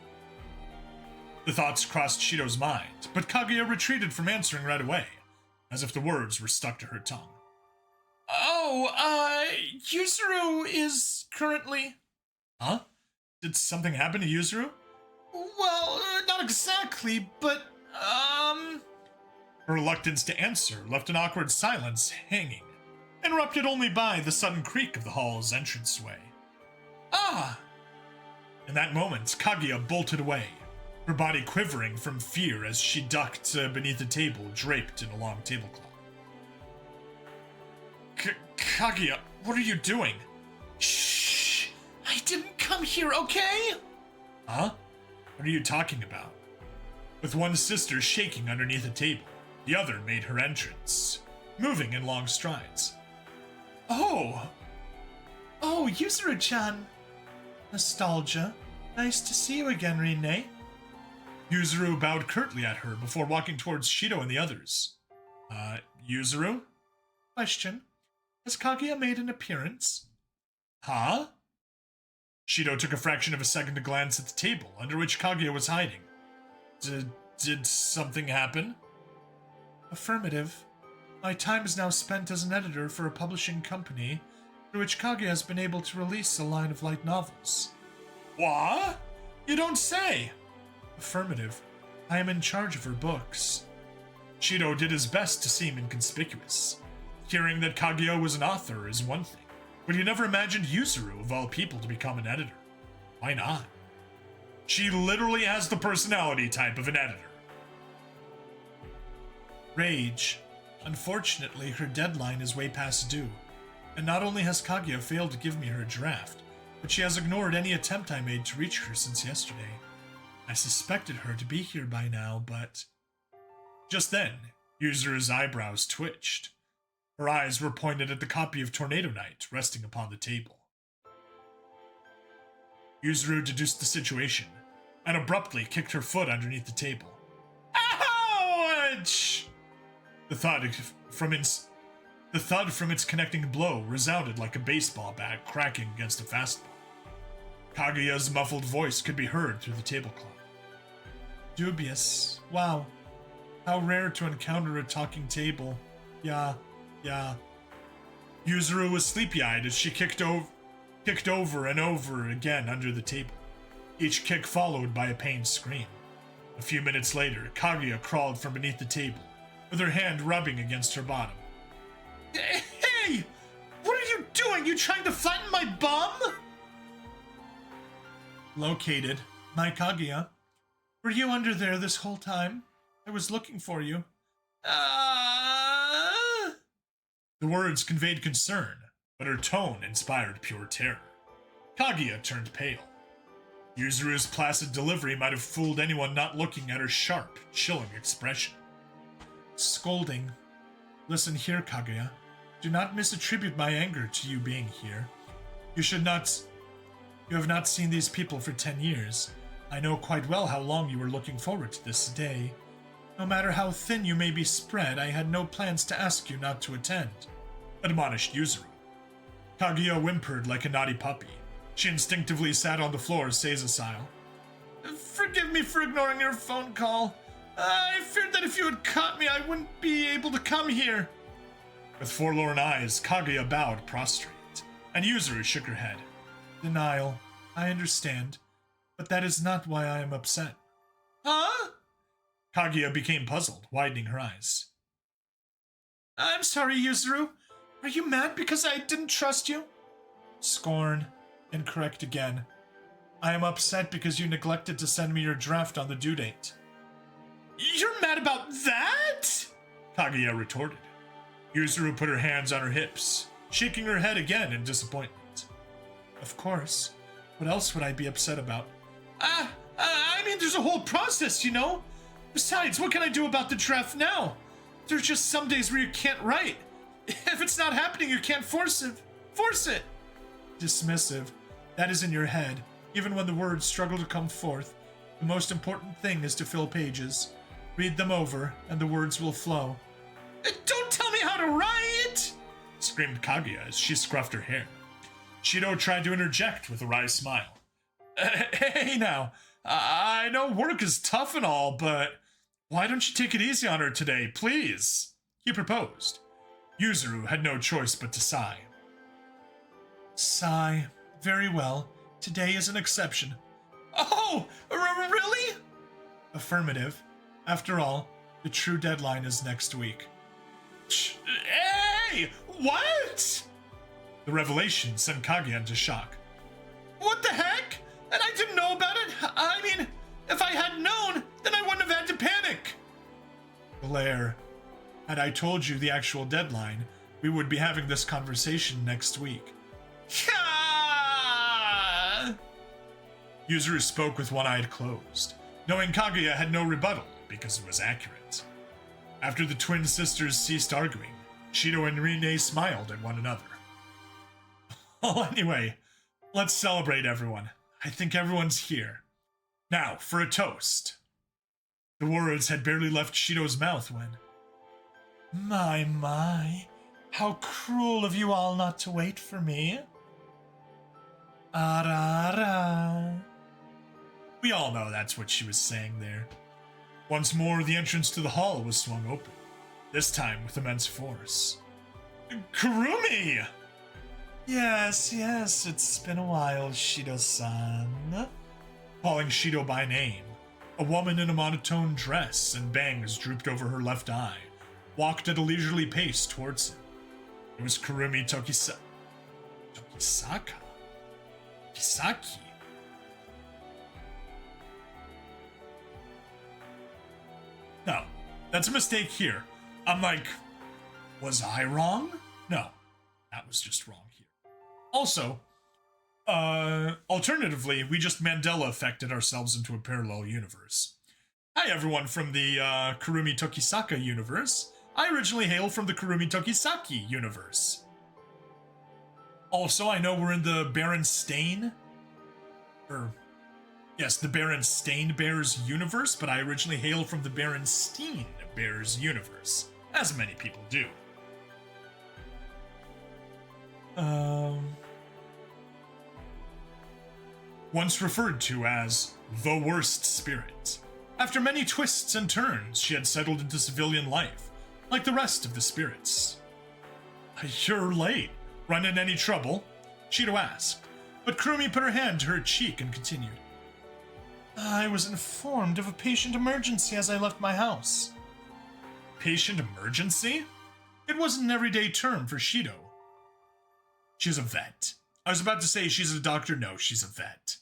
The thoughts crossed Shido's mind, but Kaguya retreated from answering right away, as if the words were stuck to her tongue. Oh, Yuzuru is currently... Huh? Did something happen to Yuzuru? Well, not exactly, but, Her reluctance to answer left an awkward silence hanging, interrupted only by the sudden creak of the hall's entranceway. Ah! In that moment, Kaguya bolted away, her body quivering from fear as she ducked beneath a table draped in a long tablecloth. Kaguya, what are you doing? Shh! I didn't come here, okay? Huh? What are you talking about? With one sister shaking underneath a table, the other made her entrance, moving in long strides. Oh, Yuzuru-chan. Nostalgia. Nice to see you again, Rinne. Yuzuru bowed curtly at her before walking towards Shido and the others. Yuzuru? Question. Has Kaguya made an appearance? Huh? Shido took a fraction of a second to glance at the table under which Kaguya was hiding. Did something happen? Affirmative. My time is now spent as an editor for a publishing company through which Kaguya has been able to release a line of light novels. What? You don't say! Affirmative. I am in charge of her books. Shido did his best to seem inconspicuous. Hearing that Kaguya was an author is one thing, but he never imagined Yuzuru, of all people, to become an editor. Why not? She literally has the personality type of an editor. Rage. Unfortunately, her deadline is way past due, and not only has Kaguya failed to give me her draft, but she has ignored any attempt I made to reach her since yesterday. I suspected her to be here by now, but... Just then, Yuzuru's eyebrows twitched. Her eyes were pointed at the copy of Tornado Knight resting upon the table. Yuzuru deduced the situation, and abruptly kicked her foot underneath the table. Ouch! The thud from its connecting blow resounded like a baseball bat cracking against a fastball. Kaguya's muffled voice could be heard through the tablecloth. Dubious. Wow. How rare to encounter a talking table. Yeah. Yuzuru was sleepy-eyed as she kicked over and over again under the table, each kick followed by a pained scream. A few minutes later, Kaguya crawled from beneath the table, with her hand rubbing against her bottom. Hey! What are you doing? You trying to flatten my bum? Located. My Kaguya. Were you under there this whole time? I was looking for you. The words conveyed concern, but her tone inspired pure terror. Kaguya turned pale. Yuzuru's placid delivery might have fooled anyone not looking at her sharp, chilling expression. Scolding. Listen here, Kaguya. Do not misattribute my anger to you being here. You have not seen these people for 10 years. I know quite well how long you were looking forward to this day. No matter how thin you may be spread, I had no plans to ask you not to attend, admonished Yuzuru. Kaguya whimpered like a naughty puppy. She instinctively sat on the floor, Seiza-style. Forgive me for ignoring your phone call. I feared that if you had caught me, I wouldn't be able to come here. With forlorn eyes, Kaguya bowed prostrate, and Yuzuru shook her head. Denial. I understand, but that is not why I am upset. Huh? Kaguya became puzzled, widening her eyes. I'm sorry, Yuzuru. Are you mad because I didn't trust you? Scorn. Incorrect again. I am upset because you neglected to send me your draft on the due date. You're mad about that? Kaguya retorted. Yuzuru put her hands on her hips, shaking her head again in disappointment. Of course. What else would I be upset about? I mean, there's a whole process, you know? Besides, what can I do about the draft now? There's just some days where you can't write. If it's not happening, you can't force it. Dismissive. That is in your head. Even when the words struggle to come forth, the most important thing is to fill pages. Read them over, and the words will flow. Don't tell me how to write! Screamed Kaguya as she scruffed her hair. Shido tried to interject with a wry smile. Hey now, I know work is tough and all, but why don't you take it easy on her today, please? he proposed. Yuzuru had no choice but to sigh. Sigh. Very well. Today is an exception. Oh, really? Affirmative. After all, the true deadline is next week. Hey! What? The revelation sent Kaguya into shock. What the heck? And I didn't know about it? I mean, if I had known, then I wouldn't have had to panic. Blair, had I told you the actual deadline, we would be having this conversation next week. Yuzuru spoke with one eye closed, knowing Kaguya had no rebuttal because it was accurate. After the twin sisters ceased arguing, Shido and Rinne smiled at one another. Well, anyway, let's celebrate, everyone. I think everyone's here. Now, for a toast. The words had barely left Shido's mouth when... My, how cruel of you all not to wait for me. Arara. We all know that's what she was saying there. Once more, the entrance to the hall was swung open, this time with immense force. Kurumi! Yes, it's been a while, Shido-san. Calling Shido by name, a woman in a monotone dress and bangs drooped over her left eye, walked at a leisurely pace towards him. It was Kurumi Tokisaka. Kisaki. No, that's a mistake here. I'm like, was I wrong? No, that was just wrong here. Also, alternatively, we just Mandela affected ourselves into a parallel universe. Hi everyone from the Kurumi Tokisaka universe. I originally hail from the Kurumi Tokisaki universe. Also, I know we're in the Berenstain, the Berenstain Bears universe, but I originally hail from the Berenstein Bears universe, as many people do. Once referred to as the worst spirit. After many twists and turns, she had settled into civilian life, like the rest of the spirits. You're late. Run in any trouble? Shido asked, but Kurumi put her hand to her cheek and continued. I was informed of a patient emergency as I left my house. Patient emergency? It was an everyday term for Shido. She's a vet. I was about to say she's a doctor. No, she's a vet.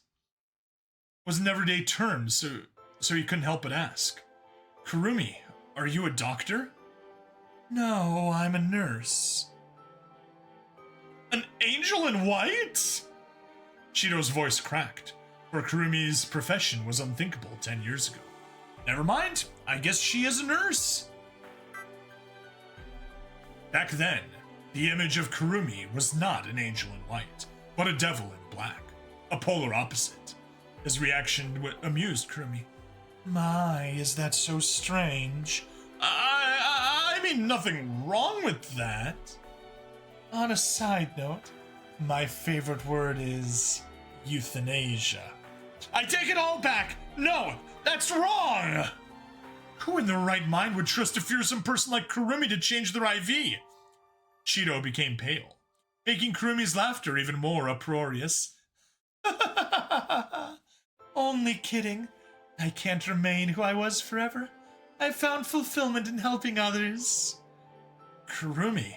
It was an everyday term, so you couldn't help but ask. Kurumi, are you a doctor? No, I'm a nurse. An angel in white? Shido's voice cracked, for Kurumi's profession was unthinkable 10 years ago. Never mind, I guess she is a nurse. Back then, the image of Kurumi was not an angel in white, but a devil in black, a polar opposite. His reaction amused Kurumi. My, is that so strange? I mean, nothing wrong with that. On a side note, my favorite word is euthanasia. I take it all back! No, that's wrong! Who in their right mind would trust a fearsome person like Kurumi to change their IV? Shido became pale, making Kurumi's laughter even more uproarious. Only kidding. I can't remain who I was forever. I found fulfillment in helping others. Kurumi.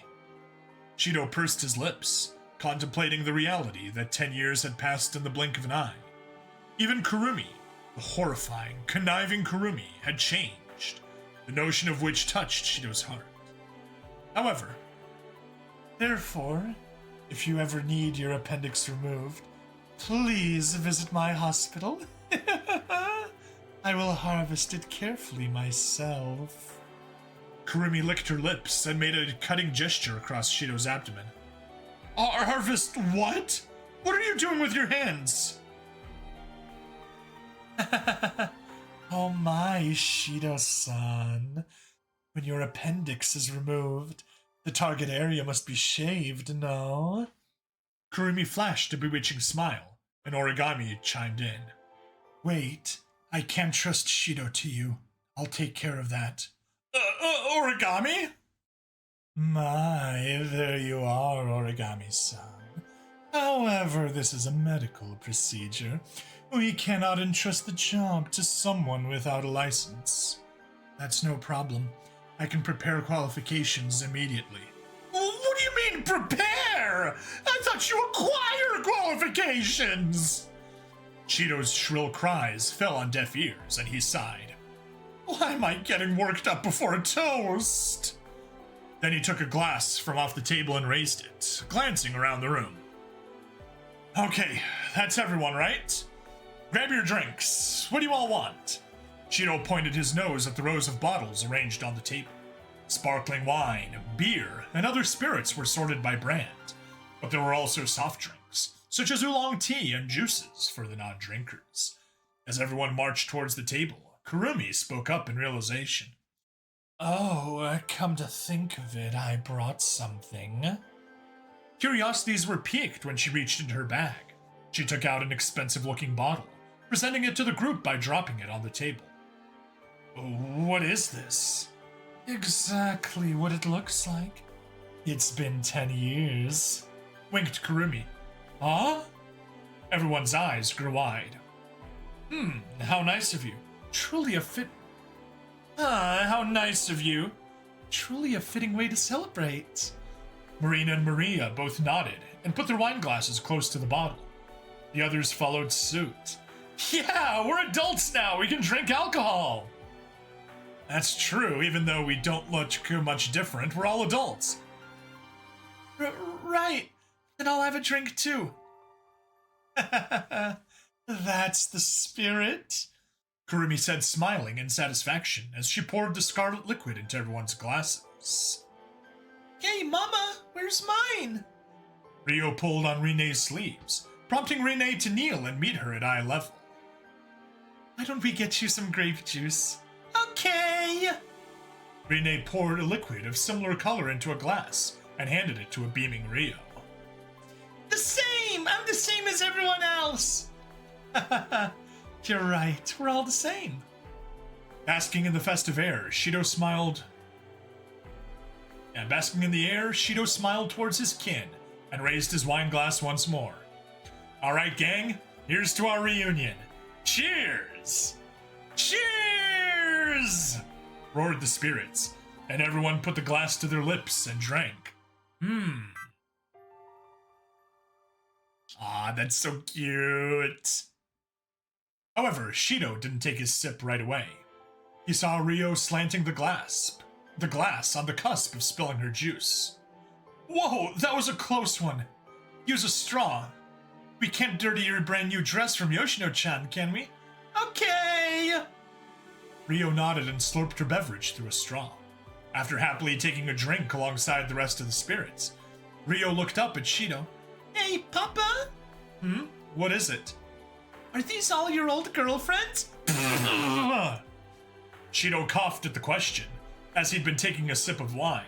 Shido pursed his lips, contemplating the reality that 10 years had passed in the blink of an eye. Even Kurumi, the horrifying, conniving Kurumi, had changed, the notion of which touched Shido's heart. However, therefore, if you ever need your appendix removed, please visit my hospital. I will harvest it carefully myself. Kurumi licked her lips and made a cutting gesture across Shido's abdomen. Harvest what? What are you doing with your hands? Oh my, Shido-san. When your appendix is removed, the target area must be shaved, no? Kurumi flashed a bewitching smile, and Origami chimed in. Wait, I can't trust Shido to you. I'll take care of that. Origami? My, there you are, Origami-san. However, this is a medical procedure. We cannot entrust the job to someone without a license. That's no problem. I can prepare qualifications immediately. What do you mean, prepare? I thought you acquire qualifications! Shido's shrill cries fell on deaf ears, and he sighed. Why am I getting worked up before a toast? Then he took a glass from off the table and raised it, glancing around the room. Okay, that's everyone, right? Grab your drinks. What do you all want? Shido pointed his nose at the rows of bottles arranged on the table. Sparkling wine, beer, and other spirits were sorted by brand, but there were also soft drinks, such as oolong tea and juices for the non-drinkers. As everyone marched towards the table, Kurumi spoke up in realization. Oh, come to think of it, I brought something. Curiosities were piqued when she reached into her bag. She took out an expensive-looking bottle, presenting it to the group by dropping it on the table. What is this? Exactly what it looks like. It's been 10 years, winked Kurumi. Huh? Everyone's eyes grew wide. How nice of you. Truly a fit... how nice of you. Truly a fitting way to celebrate. Marina and Maria both nodded and put their wine glasses close to the bottle. The others followed suit. Yeah, we're adults now. We can drink alcohol. That's true, even though we don't look much different. We're all adults. Right. Then I'll have a drink too. That's the spirit, Kurumi said, smiling in satisfaction as she poured the scarlet liquid into everyone's glasses. Hey, Mama, where's mine? Rio pulled on Rinne's sleeves, prompting Rinne to kneel and meet her at eye level. Why don't we get you some grape juice? Okay! Rinne poured a liquid of similar color into a glass and handed it to a beaming Rio. The same! I'm the same as everyone else! You're right, we're all the same. Basking in the festive air, Shido smiled. Basking in the air, Shido smiled towards his kin and raised his wine glass once more. Alright, gang, here's to our reunion. Cheers! Cheers! Roared the spirits, and everyone put the glass to their lips and drank. Ah, that's so cute. However, Shido didn't take his sip right away. He saw Rio slanting the glass on the cusp of spilling her juice. Whoa, that was a close one. Use a straw. We can't dirty your brand new dress from Yoshino-chan, can we? Okay! Rio nodded and slurped her beverage through a straw. After happily taking a drink alongside the rest of the spirits, Rio looked up at Shido. Hey, Papa? What is it? Are these all your old girlfriends? Shido coughed at the question, as he'd been taking a sip of wine.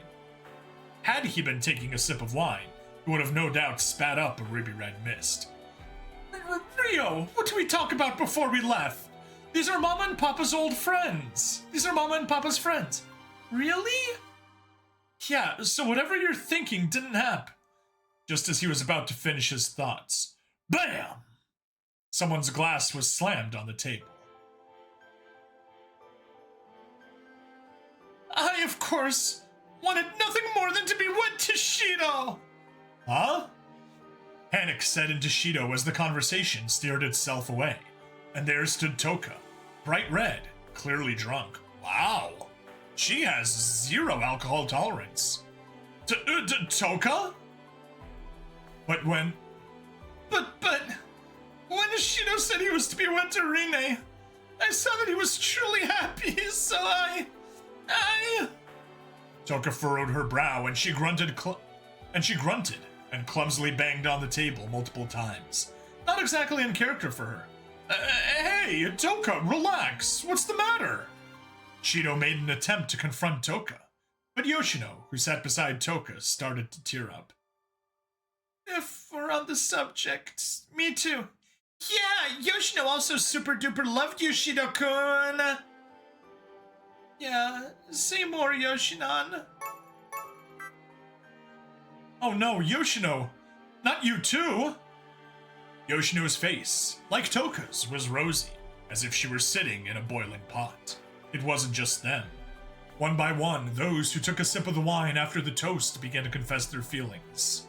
Had he been taking a sip of wine, he would have no doubt spat up a ruby red mist. Rio, what did we talk about before we left? These are Mama and Papa's old friends. These are Mama and Papa's friends. Really? Yeah, so whatever you're thinking didn't happen. Just as he was about to finish his thoughts, BAM! Someone's glass was slammed on the table. I, of course, wanted nothing more than to be wed to Shido! Huh? Panic set into Shido as the conversation steered itself away, and there stood Toka, bright red, clearly drunk. Wow, she has zero alcohol tolerance. Toka? But when Shido said he was to be wed to Rinne, I saw that he was truly happy, so I... Toka furrowed her brow and she grunted and clumsily banged on the table multiple times. Not exactly in character for her. Hey, Toka, relax. What's the matter? Shido made an attempt to confront Toka, but Yoshino, who sat beside Toka, started to tear up. If we're on the subject, me too. Yeah, Yoshino also super duper loved you, Shido-kun. Yeah, say more, Yoshinan. Oh no, Yoshino! Not you too! Yoshino's face, like Toka's, was rosy, as if she were sitting in a boiling pot. It wasn't just them. One by one, those who took a sip of the wine after the toast began to confess their feelings.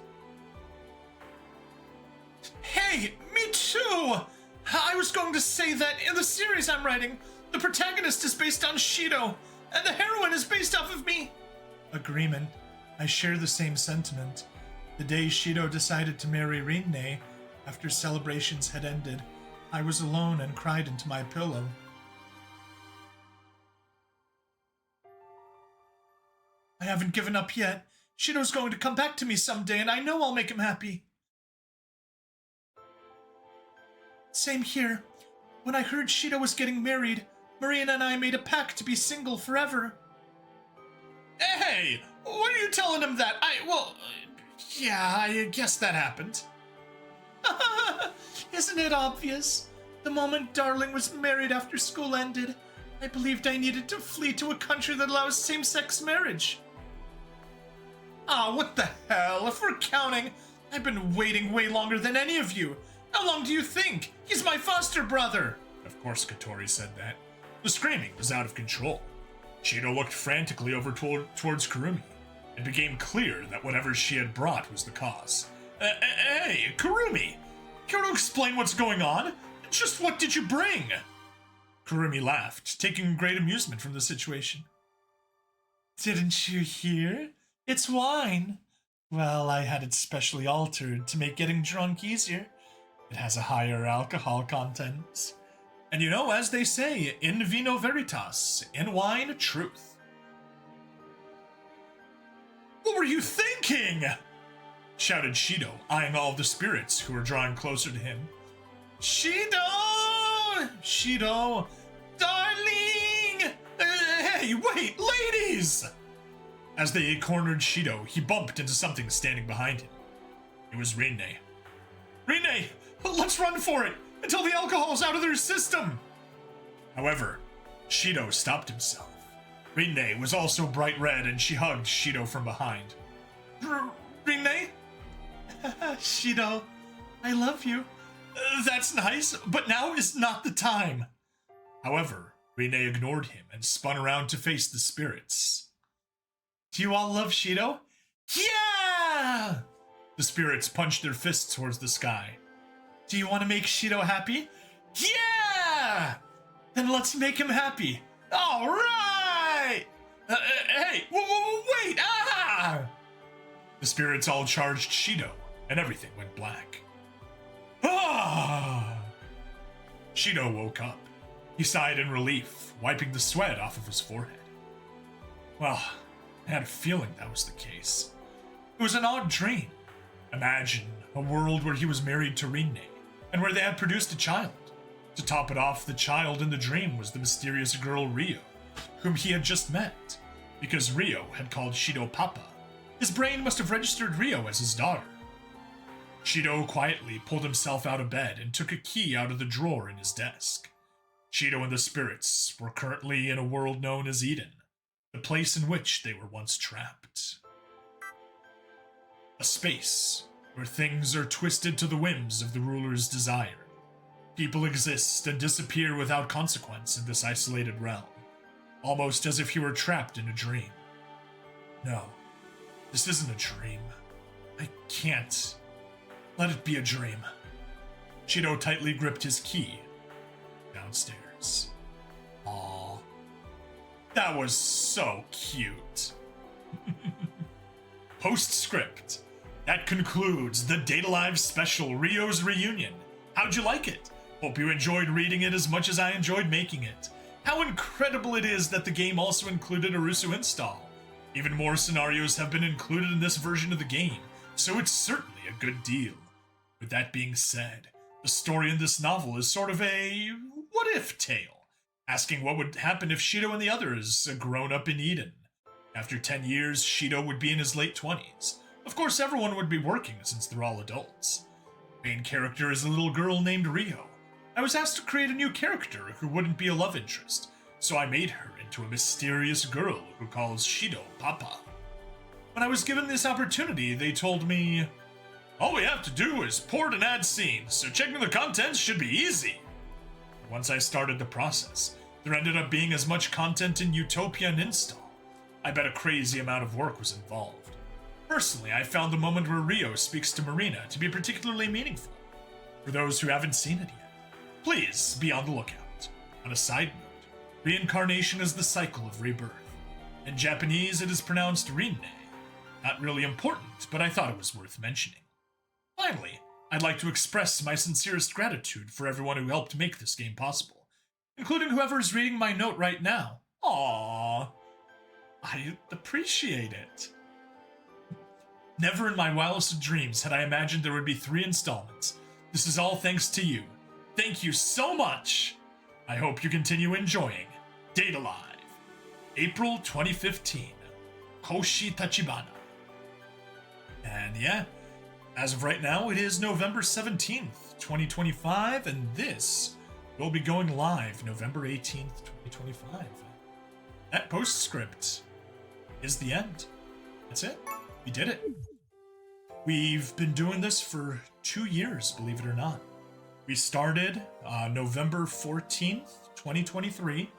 Hey, me too! I was going to say that in the series I'm writing, the protagonist is based on Shido, and the heroine is based off of me. Agreement. I share the same sentiment. The day Shido decided to marry Rinne, after celebrations had ended, I was alone and cried into my pillow. I haven't given up yet. Shido's going to come back to me someday, and I know I'll make him happy. Same here. When I heard Shido was getting married, Marina and I made a pact to be single forever. Hey! What are you telling him that? Yeah, I guess that happened. Isn't it obvious? The moment Darling was married after school ended, I believed I needed to flee to a country that allows same-sex marriage. Ah, what the hell? If we're counting, I've been waiting way longer than any of you. How long do you think? He's my foster brother! Of course Katori said that. The screaming was out of control. Shido looked frantically over towards Kurumi. It became clear that whatever she had brought was the cause. Hey, Kurumi! Care to explain what's going on? Just what did you bring? Kurumi laughed, taking great amusement from the situation. Didn't you hear? It's wine. Well, I had it specially altered to make getting drunk easier. It has a higher alcohol content. And you know, as they say, in vino veritas, in wine, truth. What were you thinking? Shouted Shido, eyeing all the spirits who were drawing closer to him. Shido! Shido! Darling! Hey, wait, ladies! As they cornered Shido, he bumped into something standing behind him. It was Rinne. Rinne! Let's run for it! Until the alcohol's out of their system! However, Shido stopped himself. Rinne was also bright red, and she hugged Shido from behind. Rinne? Shido, I love you. That's nice, but now is not the time. However, Rinne ignored him and spun around to face the spirits. Do you all love Shido? Yeah! The spirits punched their fists towards the sky. Do you want to make Shido happy? Yeah! Then let's make him happy. All right! Hey, wait! Ah! The spirits all charged Shido, and everything went black. Ah! Shido woke up. He sighed in relief, wiping the sweat off of his forehead. Well, I had a feeling that was the case. It was an odd dream. Imagine a world where he was married to Rinne, and where they had produced a child. To top it off, the child in the dream was the mysterious girl Rio, whom he had just met. Because Rio had called Shido Papa, his brain must have registered Rio as his daughter. Shido quietly pulled himself out of bed and took a key out of the drawer in his desk. Shido and the spirits were currently in a world known as Eden, the place in which they were once trapped. A space where things are twisted to the whims of the ruler's desire. People exist and disappear without consequence in this isolated realm, almost as if he were trapped in a dream. No, this isn't a dream. I can't. Let it be a dream. Shido tightly gripped his key. Downstairs. Aww. That was so cute. Postscript. That concludes the Data Live special, Rio's Reunion. How'd you like it? Hope you enjoyed reading it as much as I enjoyed making it. How incredible it is that the game also included Arusu Install. Even more scenarios have been included in this version of the game, so it's certainly a good deal. With that being said, the story in this novel is sort of a what-if tale, asking what would happen if Shido and the others grown up in Eden. After 10 years, Shido would be in his late 20s. Of course, everyone would be working since they're all adults. Main character is a little girl named Rio. I was asked to create a new character who wouldn't be a love interest, so I made her into a mysterious girl who calls Shido Papa. When I was given this opportunity, they told me, all we have to do is port and add scenes, so checking the contents should be easy. Once I started the process, there ended up being as much content in Utopia and Install. I bet a crazy amount of work was involved. Personally, I found the moment where Rio speaks to Marina to be particularly meaningful. For those who haven't seen it yet, please be on the lookout. On a side note, reincarnation is the cycle of rebirth. In Japanese, it is pronounced Rinne. Not really important, but I thought it was worth mentioning. Finally, I'd like to express my sincerest gratitude for everyone who helped make this game possible, including whoever is reading my note right now. Aww. I appreciate it. Never in my wildest dreams had I imagined there would be 3 installments. This is all thanks to you. Thank you so much. I hope you continue enjoying Data Live. April 2015. Koshi Tachibana. And yeah, as of right now, it is November 17th, 2025, and this will be going live November 18th, 2025. That postscript is the end. That's it. We did it. We've been doing this for 2 years, believe it or not. We started November 14th, 2023,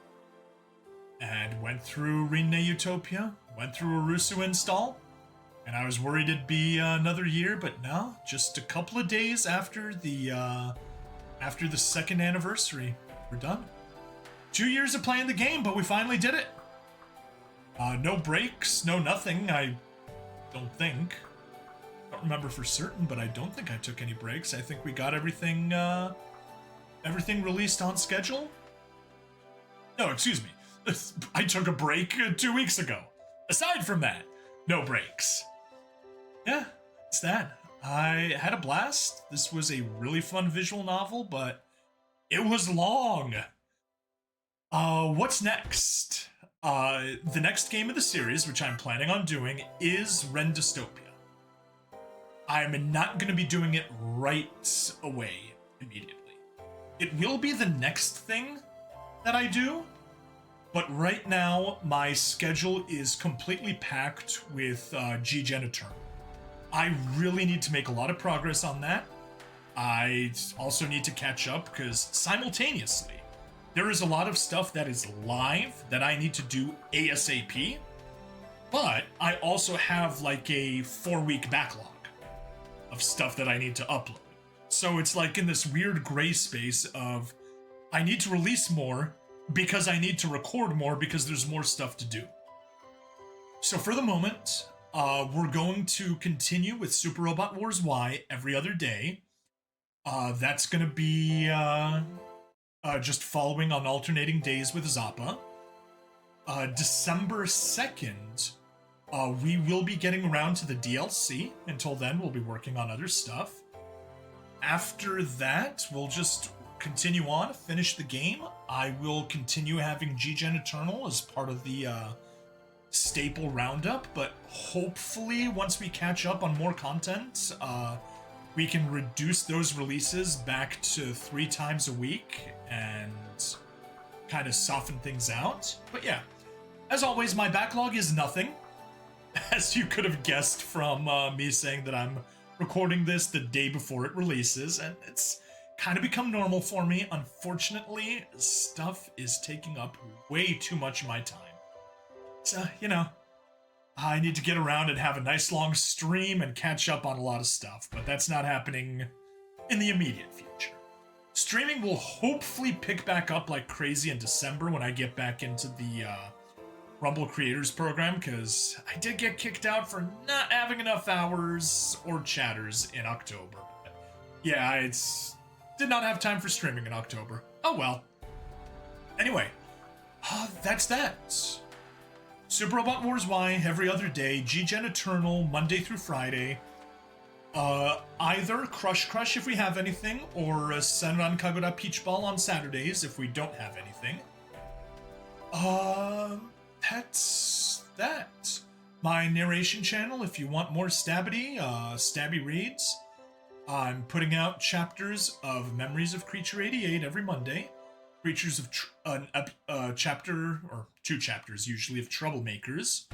and went through Rinne Utopia, went through Arusu Install, and I was worried it'd be another year, but no, just a couple of days after the second anniversary, we're done. 2 years of playing the game, but we finally did it. No breaks, no nothing, I don't think. I don't remember for certain, but I don't think I took any breaks. I think we got everything released on schedule. No, excuse me. I took a break 2 weeks ago. Aside from that, no breaks. Yeah, it's that. I had a blast. This was a really fun visual novel, but it was long. What's next? The next game of the series, which I'm planning on doing, is Rinne Utopia. I'm not going to be doing it right away, immediately. It will be the next thing that I do, but right now my schedule is completely packed with G Gen Eternal. I really need to make a lot of progress on that. I also need to catch up because simultaneously, there is a lot of stuff that is live that I need to do ASAP, but I also have like a 4-week backlog of stuff that I need to upload. So it's like in this weird gray space of I need to release more because I need to record more because there's more stuff to do. So for the moment, we're going to continue with Super Robot Wars Y every other day. That's going to be just following on alternating days with Zappa. December 2nd, we will be getting around to the DLC. Until then, we'll be working on other stuff. After that, we'll just continue on, finish the game. I will continue having G Gen Eternal as part of the staple roundup, but hopefully once we catch up on more content, we can reduce those releases back to 3 times a week and kind of soften things out. But yeah, as always, my backlog is nothing. As you could have guessed from me saying that I'm recording this the day before it releases, and it's kind of become normal for me. Unfortunately, stuff is taking up way too much of my time. So, you know, I need to get around and have a nice long stream and catch up on a lot of stuff, but that's not happening in the immediate future. Streaming will hopefully pick back up like crazy in December when I get back into the Rumble Creators Program, because I did get kicked out for not having enough hours or chatters in October. But yeah, I did not have time for streaming in October. Oh well. Anyway, that's that. Super Robot Wars Y every other day, G Gen Eternal Monday through Friday. Either Crush if we have anything, or Senran Kagura Peach Ball on Saturdays if we don't have anything. That's that. My narration channel, if you want more Stabby reads. I'm putting out chapters of Memories of Creature 88 every Monday. Creatures of chapter, or 2 chapters usually, of Troublemakers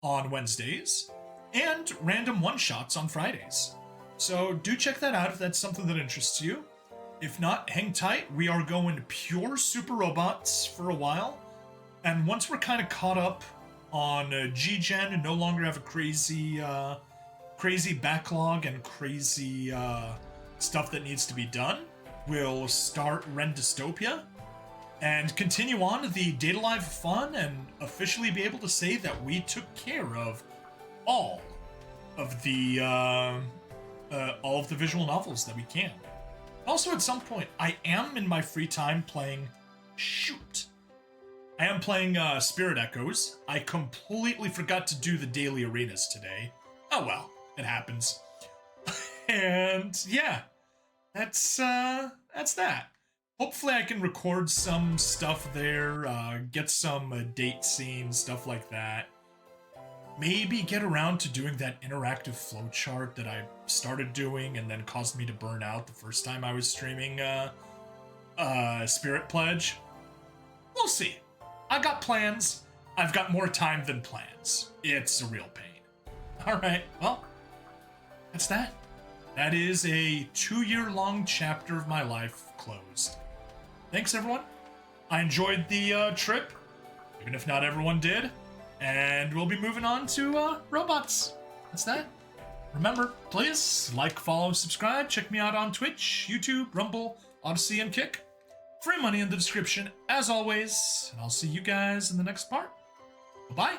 on Wednesdays. and random one-shots on Fridays. So do check that out if that's something that interests you. If not, hang tight. We are going pure Super Robots for a while. And once we're kind of caught up on G Gen and no longer have a crazy backlog and crazy stuff that needs to be done, we'll start Rinne Utopia and continue on the Data Live fun and officially be able to say that we took care of all of the visual novels that we can. Also, at some point, I am in my free time playing. I am playing Spirit Echoes. I completely forgot to do the daily arenas today. Oh well, it happens. And yeah, that's that. Hopefully I can record some stuff there, get some date scenes, stuff like that. Maybe get around to doing that interactive flowchart that I started doing and then caused me to burn out the first time I was streaming Spirit Pledge. We'll see. I got plans. I've got more time than plans. It's a real pain. Alright, well, that's that. That is a 2-year-long chapter of my life closed. Thanks, everyone. I enjoyed the trip, even if not everyone did. And we'll be moving on to robots. That's that. Remember, please like, follow, subscribe. Check me out on Twitch, YouTube, Rumble, Odyssey, and Kick. Free money in the description, as always. And I'll see you guys in the next part. Bye-bye.